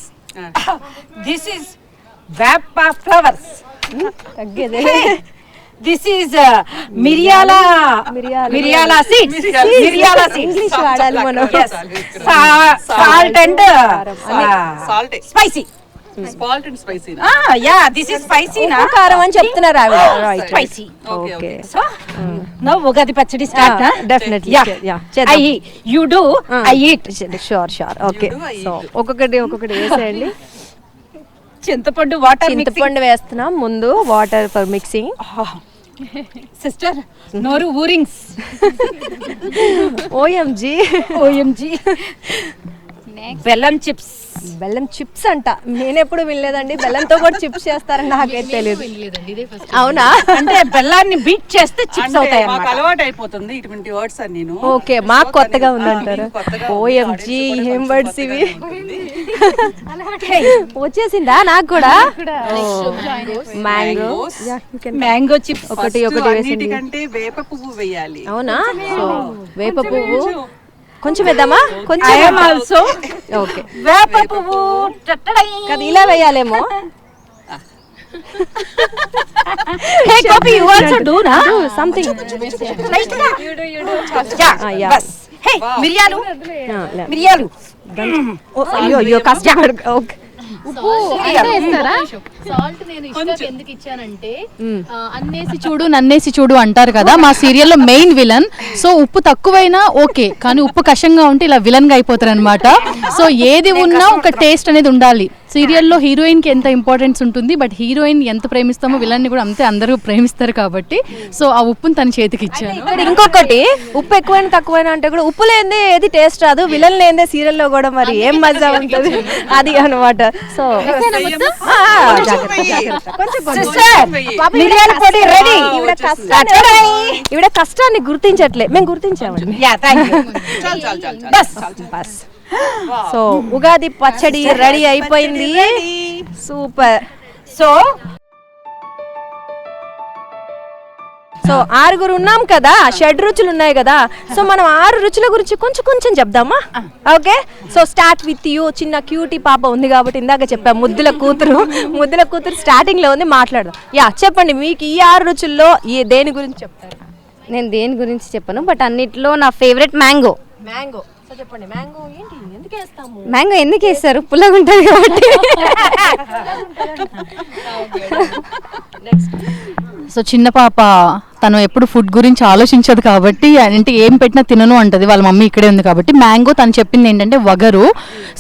This is వేప ఫ్లవర్స్. తగ్గేదే. This is మిరియాల సీడ్స్. మిరియాల సీడ్స్. ఇంగ్లీష్ వాడాలి మనం. Salt and salt spicy. Salt and spicy. Yeah, this is spicy నా. ఉప్పు కారం అని చెప్తున్నారు ఆవిడ. Right. Spicy. Okay. So now Ugadi పచ్చడి start. Definitely. Yeah, I you do I eat. Sure. Okay. So ఒక్కొక్కటి వేసేయండి. చింతపండు వాటర్. చింతపండు వేస్తున్నాం ముందు, వాటర్ ఫర్ మిక్సింగ్. సిస్టర్ నోరు ఊరింగ్స్. ఓఎంజీ. బెల్లం చిప్స్. బెల్లం చిప్స్ అంట, నేను ఎప్పుడు వినలేదండి. బెల్లంతో కూడా చిప్స్ చేస్తారని నాకైతే తెలియదు. అవునా? అంటే బెల్లాన్ని బీట్ చేస్తే చిప్స్ అవుతాయి మాకు అన్నమాట. అలవాటు అయిపోతుంది ఇటువంటి వర్డ్స్ అని. నేను ఓకే, మాకు కొత్తగా ఉందంటారు. ఓఎంజీ, ఏం వర్డ్స్ ఇవి? వచ్చేసిందా నాకు కూడా? మ్యాంగో. మ్యాంగో చిప్స్ ఒకటి వేసింది. అన్నిటికంటే వేప పువ్వు వేయాలి. అవునా? సో వేప పువ్వు కొంచెం వేద్దామా? కొంచెం. I am also. ఓకే. వేప పువ్వు కదా ఇలా వేయాలేమో. Hey Gopi, you also do na? Do something. Right na? Yeah. Bas. Hey, మిరియాలు. అయ్యో కష్టం. ఓకే. సాల్ట్ నేను ఇష్టాకి ఎందుకు ఇచ్చానంటే అన్నేసి చూడు నన్నేసి చూడు అంటారు కదా మా సీరియల్లో మెయిన్ విలన్. సో ఉప్పు తక్కువైనా ఓకే, కానీ ఉప్పు కషంగా ఉంటే ఇలా విలన్ గా అయిపోతారు అనమాట. సో ఏది ఉన్నా ఒక టేస్ట్ అనేది ఉండాలి. సీరియల్లో హీరోయిన్ కి ఎంత ఇంపార్టెన్స్ ఉంటుంది, బట్ హీరోయిన్ ఎంత ప్రేమిస్తామో విలన్ ని కూడా అంతే అందరూ ప్రేమిస్తారు కాబట్టి సో ఆ ఉప్పుని తన చేతికి ఇచ్చాను. ఇక్కడ ఇంకొకటి, ఉప్పు ఎక్కువైనా తక్కువైనా అంటే కూడా ఉప్పు లేదే ఏది టేస్ట్ రాదు. విలన్ లేదే సీరియల్లో కూడా మరి ఏం మజా ఉంటుంది అది అన్నమాట. సో మిరియాల పొడి రెడీ. ఈవిడ కష్టాన్ని గుర్తించట్లే, మేము గుర్తించామండి. Yeah, thank you. బస్. సో ఉగాది పచ్చడి రెడీ అయిపోయింది. సూపర్. సో ఆరుగురు ఉన్నాం కదా, 6 రుచులు ఉన్నాయి కదా. సో మనం 6 రుచుల గురించి కొంచెం చెప్దామా? Okay. So start with you. చిన్న క్యూటీ పాప ఉంది కాబట్టి ఇందాక చెప్పాం, ముద్దుల కూతురు స్టార్టింగ్ లో ఉంది, మాట్లాడదాం. యా, చెప్పండి, మీకు ఈ 6 రుచుల్లో దేని గురించి చెప్తారు? నేను దేని గురించి చెప్పను, బట్ అన్నిట్లో నా ఫేవరెట్ మ్యాంగో. సో చెప్పండి, మ్యాంగో ఏంటి, ఎందుకు వేస్తాము? మ్యాంగో ఎందుకు వేస్తారు? పుల్లగా ఉంటుంది కాబట్టి. సో చిన్న పాప తను ఎప్పుడు ఫుడ్ గురించి ఆలోచించదు కాబట్టి, అంటే ఏం పెట్టినా తినను అంటది. వాళ్ళ మమ్మీ ఇక్కడే ఉంది కాబట్టి. మ్యాంగో తను చెప్పింది ఏంటంటే వగరు.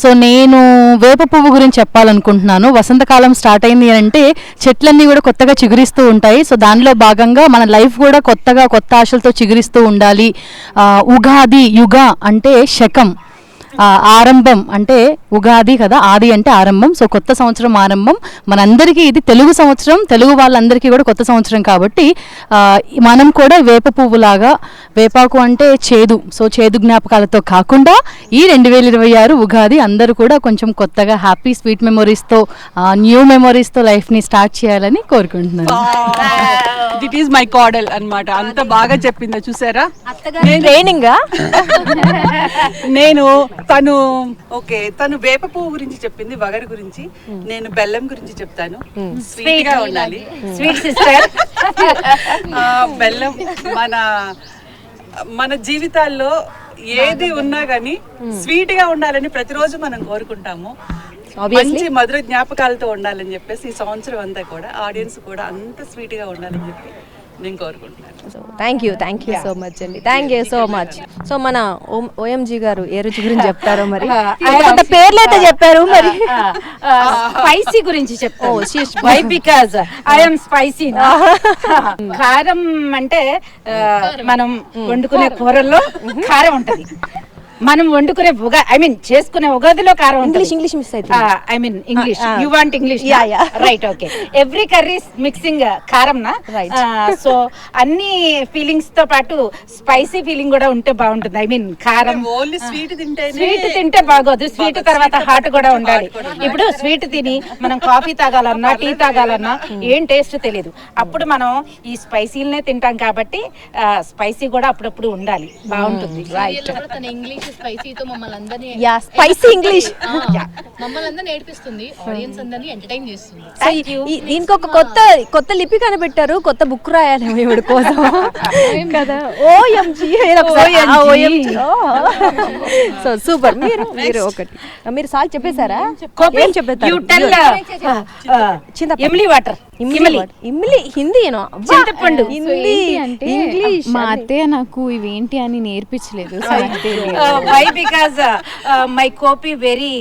సో నేను వేప పువ్వు గురించి చెప్పాలనుకుంటున్నాను. వసంతకాలం స్టార్ట్ అయింది అంటే చెట్లన్నీ కూడా కొత్తగా చిగురిస్తూ ఉంటాయి. సో దానిలో భాగంగా మన లైఫ్ కూడా కొత్త ఆశలతో చిగురిస్తూ ఉండాలి. ఉగాది, యుగ అంటే శకం, ఆరంభం అంటే ఉగాది కదా, ఆది అంటే ఆరంభం. సో కొత్త సంవత్సరం ఆరంభం మనందరికీ. ఇది తెలుగు సంవత్సరం, తెలుగు వాళ్ళందరికీ కూడా కొత్త సంవత్సరం కాబట్టి మనం కూడా వేప పువ్వులాగా, వేపాకు అంటే చేదు, సో చేదు జ్ఞాపకాలతో కాకుండా ఈ 2026 ఉగాది అందరూ కూడా కొంచెం కొత్తగా హ్యాపీ స్వీట్ మెమొరీస్తో, న్యూ మెమొరీస్తో లైఫ్ని స్టార్ట్ చేయాలని కోరుకుంటున్నాను. దిట్ ఈస్ మై కాడల్ అన్నమాట. అంత బాగా చెప్పిందో చూసారా? ట్రైనింగ్. నేను తను వేప పువ్వు గురించి చెప్పింది, వగరు గురించి. నేను బెల్లం గురించి చెప్తాను. స్వీట్ గా ఉండాలి. Sweet sister. బెల్లం మన జీవితాల్లో ఏది ఉన్నా గానీ స్వీట్ గా ఉండాలని ప్రతిరోజు మనం కోరుకుంటాము. మంచి మధుర జ్ఞాపకాలతో ఉండాలని చెప్పేసి ఈ సంవత్సరం అంతా కూడా ఆడియన్స్ కూడా అంత స్వీట్ గా ఉండాలని చెప్పి నేను కోరుకుంటున్నాను. థ్యాంక్ యూ సో మచ్ అండి. Thank you so much. So మన ఓఎంజీ గారు ఏ రుచి గురించి చెప్తారో మరి? పేర్లు అయితే చెప్పారు, మరి స్పైసీ గురించి చెప్తాను. Why because I am spicy. కారం అంటే మనం వండుకునే కూరల్లో కారం ఉంటది. మనం వండుకునే చేసుకునే ఉగాదిలో కారం ఇంగ్లీష్ మిస్ అవుతుంది. English you want English right okay every curries mixing కారం నా సో అన్ని ఫీలింగ్స్ తో పాటు స్పైసీ ఫీలింగ్ కూడా ఉంటే బాగుంటుంది. కారం ఓన్లీ స్వీట్ తింటే బాగోదు, స్వీట్ తర్వాత హాట్ కూడా ఉండాలి. ఇప్పుడు స్వీట్ తిని మనం కాఫీ తాగాలన్నా టీ తాగాలన్నా ఏం టేస్ట్ తెలియదు. అప్పుడు మనం ఈ స్పైసీలనే తింటాం కాబట్టి స్పైసీ కూడా అప్పుడప్పుడు ఉండాలి, బాగుంటుంది. రైట్ ఇంగ్లీష్ స్పైసీతో మమ్మల్ని అందరినీ స్పైసీ ఇంగ్లీష్ మమ్మల్ని అందరినీ నేర్పిస్తుంది, ఆడియన్స్ అందరినీ ఎంటర్టైన్ చేస్తుంది. దీనికి ఒక కొత్త లిపి కనిపెట్టారు, కొత్త బుక్ రాయాలి ఇవిడ కోసం కదా. OMG so super. మీరు ఒకటి మీరు సాల్ చెప్పేశారా? ఏం చెప్పేస్తారు? ఇమ్లీ వాటర్, ఇమ్లీ హిందీనా? చింతపండు. ఇంగ్లీష్ మా అత్తయ్య నాకు ఇవేంటి అని నేర్పించలేదు. Why because my kopi very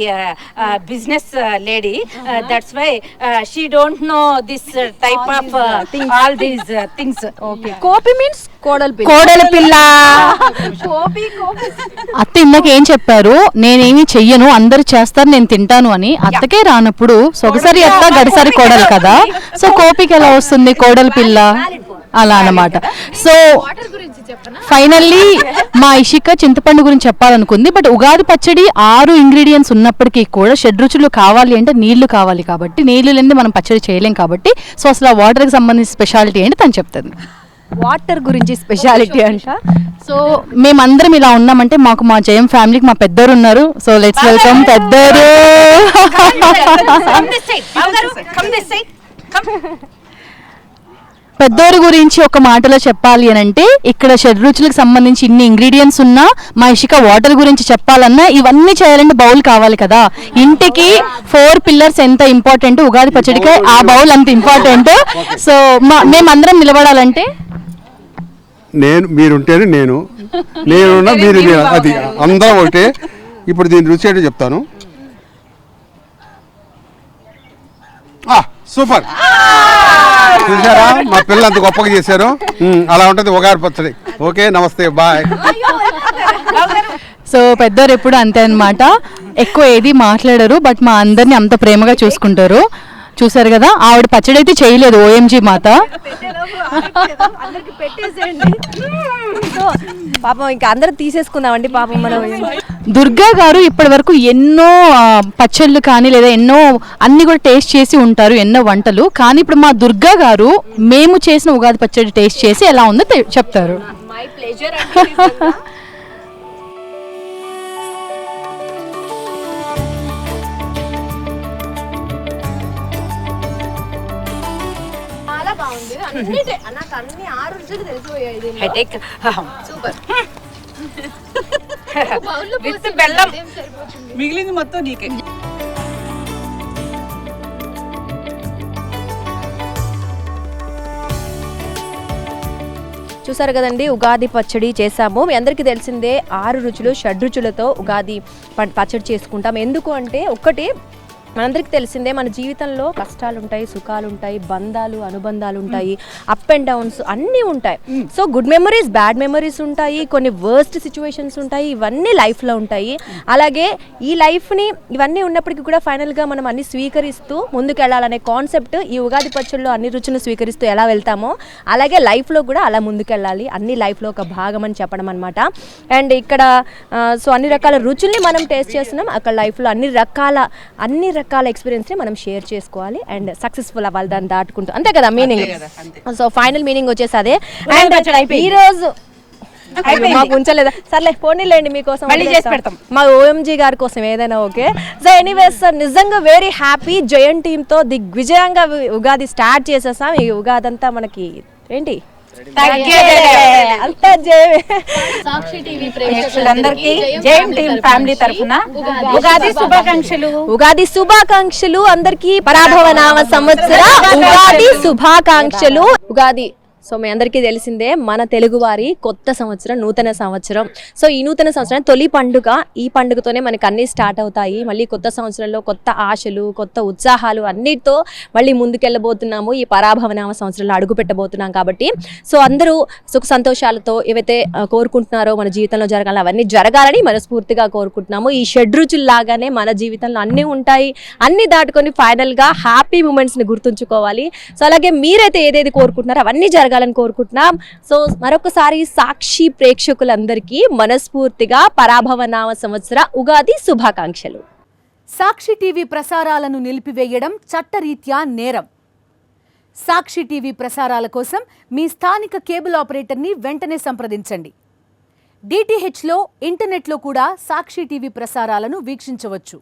business lady, that's why she don't know this type of all these things. Kopi means కోడలి పిల్ల. అత్త ఇందాక ఏం చెప్పారు, నేనేమి చెయ్యను అందరు చేస్తారు నేను తింటాను అని. అత్తకే రానప్పుడు సొగసరి అత్త గడిసరి కోడలు కదా, సో కోపికి ఎలా వస్తుంది కోడలి పిల్ల అలా అన్నమాట. సో ఫైనల్లీ మా ఇషిక చింతపండు గురించి చెప్పాలనుకుంది. బట్ ఉగాది పచ్చడి 6 ఇంగ్రీడియంట్స్ ఉన్నప్పటికీ కూడా షడ్రుచులు కావాలి అంటే నీళ్లు కావాలి కాబట్టి, నీళ్లు లేనిదే మనం పచ్చడి చేయలేం కాబట్టి, సో అసలు ఆ వాటర్కి సంబంధించిన స్పెషాలిటీ ఏంటి తను చెప్తుంది. వాటర్ గురించి స్పెషాలిటీ అంట. సో మేమందరం ఇలా ఉన్నామంటే మాకు మా జయం ఫ్యామిలీకి మా పెద్దోరు ఉన్నారు. సో లెట్స్ వెల్కమ్ పెద్దోరు. పెద్దోరు గురించి ఒక మాటలో చెప్పాలి అని అంటే, ఇక్కడ షడ్రుచులకు సంబంధించి ఇన్ని ఇంగ్రీడియంట్స్ ఉన్నా, మా ఇషిక వాటర్ గురించి చెప్పాలన్నా ఇవన్నీ చేయాలంటే బౌల్ కావాలి కదా. ఇంటికి 4 పిల్లర్స్ ఎంత ఇంపార్టెంట్, ఉగాది పచ్చడికి ఆ బౌల్ అంత ఇంపార్టెంట్. సో మేమందరం నిలబడాలంటే మీరుంటేనే నేనున్నా మీరు, అది అందరం ఒకటే. ఇప్పుడు దీని రుచి ఏంటో చెప్తాను. సూపర్, చూసారా మా పిల్లలు అంత గొప్పగా చేశారు. అలా ఉంటుంది ఉగాది పచ్చడి. ఓకే, నమస్తే, బాయ్. సో పెద్దోరు ఎప్పుడు అంతే అన్నమాట, ఎక్కువ ఏది మాట్లాడరు, బట్ మా అందరిని అంత ప్రేమగా చూసుకుంటారు. చూసారు కదా, ఆవిడ పచ్చడి అయితే చేయలేదు, ఓఎంజీ మాత. పాపం ఇంకా అందరూ తీసేసుకుందామండి పాపం. మనం దుర్గా గారు ఇప్పటి వరకు ఎన్నో పచ్చళ్ళు కానీ లేదా ఎన్నో అన్ని కూడా టేస్ట్ చేసి ఉంటారు, ఎన్నో వంటలు. కానీ ఇప్పుడు మా దుర్గా గారు మేము చేసిన ఉగాది పచ్చడి టేస్ట్ చేసి ఎలా ఉందో చెప్తారు. My pleasure. చాలా బాగుంది. నాకు అన్ని 6 రుచులు తెలిసిపోయాయి. Headache super. విత్ బెల్లం మిగిలింది మొత్తం నీకే. చూసారు కదండి, ఉగాది పచ్చడి చేసాము. మీ అందరికీ తెలిసిందే 6 రుచులు షడ్రుచులతో ఉగాది పచ్చడి చేసుకుంటాం. ఎందుకు అంటే ఒకటి మనందరికీ తెలిసిందే, మన జీవితంలో కష్టాలు ఉంటాయి, సుఖాలు ఉంటాయి, బంధాలు అనుబంధాలు ఉంటాయి, అప్ అండ్ డౌన్స్ అన్నీ ఉంటాయి. So good memories, bad memories ఉంటాయి, కొన్ని వర్స్ట్ సిచ్యువేషన్స్ ఉంటాయి, ఇవన్నీ లైఫ్లో ఉంటాయి. అలాగే ఈ లైఫ్ని ఇవన్నీ ఉన్నప్పటికీ కూడా ఫైనల్గా మనం అన్ని స్వీకరిస్తూ ముందుకెళ్ళాలనే కాన్సెప్ట్ ఈ ఉగాది పచ్చడిలో అన్ని రుచులను స్వీకరిస్తూ ఎలా వెళ్తామో అలాగే లైఫ్లో కూడా అలా ముందుకెళ్ళాలి, అన్ని లైఫ్లో ఒక భాగం అని చెప్పడం అనమాట. అండ్ ఇక్కడ సో అన్ని రకాల రుచుల్ని మనం టేస్ట్ చేస్తున్నాం. అక్కడ లైఫ్లో అన్ని రకాల ఎక్స్పీరియన్స్ని మనం షేర్ చేసుకోవాలి అండ్ సక్సెస్ఫుల్ అవ్వాలి దాన్ని దాటుకుంటూ, అంతే కదా మీనింగ్. సో ఫైనల్ మీనింగ్ వచ్చేసి అదే. అండ్ ఈ రోజు మాకు ఉంచలేదా, సర్లే పోనీలేండి మీకోసం మా ఓఎంజీ గారి కోసం ఏదైనా ఓకే. సో ఎనీవేస్ సార్, నిజంగా వెరీ హ్యాపీ. జయన్ టీమ్తో దిగ్విజయంగా ఉగాది స్టార్ట్ చేసేసాం. ఈ ఉగాది అంతా మనకి ఏంటి అంతా సాక్షి టీవీ ప్రేక్షకులందరికీ జయం టీమ్ ఫ్యామిలీ తరపున ఉగాది శుభాకాంక్షలు. ఉగాది శుభాకాంక్షలు అందరికీ. పరాభవ నామ సంవత్సర ఉగాది శుభాకాంక్షలు. ఉగాది సో మీ అందరికీ తెలిసిందే మన తెలుగువారి కొత్త సంవత్సరం, నూతన సంవత్సరం. సో ఈ నూతన సంవత్సరం తొలి పండుగ, ఈ పండుగతోనే మనకు అన్నీ స్టార్ట్ అవుతాయి. మళ్ళీ కొత్త సంవత్సరంలో కొత్త ఆశలు, కొత్త ఉత్సాహాలు అన్నిటితో మళ్ళీ ముందుకెళ్ళబోతున్నాము. ఈ పరాభవనామ సంవత్సరంలో అడుగు పెట్టబోతున్నాం కాబట్టి సో అందరూ సుఖ సంతోషాలతో ఏవైతే కోరుకుంటున్నారో మన జీవితంలో జరగాలి అవన్నీ జరగాలని మనస్ఫూర్తిగా కోరుకుంటున్నాము. ఈ షడ్రుచుల్లాగానే మన జీవితంలో అన్నీ ఉంటాయి, అన్నీ దాటుకొని ఫైనల్గా హ్యాపీ మూమెంట్స్ని గుర్తుంచుకోవాలి. సో అలాగే మీరైతే ఏదేది కోరుకుంటున్నారో అవన్నీ జరగాలని కోరుకుంటున్నాం. సో మరొకసారి సాక్షి ప్రేక్షకులందరికీ మనస్ఫూర్తిగా పరాభవనామ సంవత్సర ఉగాది శుభాకాంక్షలు. సాక్షి టీవీ ప్రసారాలను నిలిపివేయడం చట్టరీత్యా నేరం. సాక్షి టీవీ ప్రసారాల కోసం మీ స్థానిక కేబుల్ ఆపరేటర్ని వెంటనే సంప్రదించండి. DTHలో, ఇంటర్నెట్లో కూడా సాక్షి టీవీ ప్రసారాలను వీక్షించవచ్చు.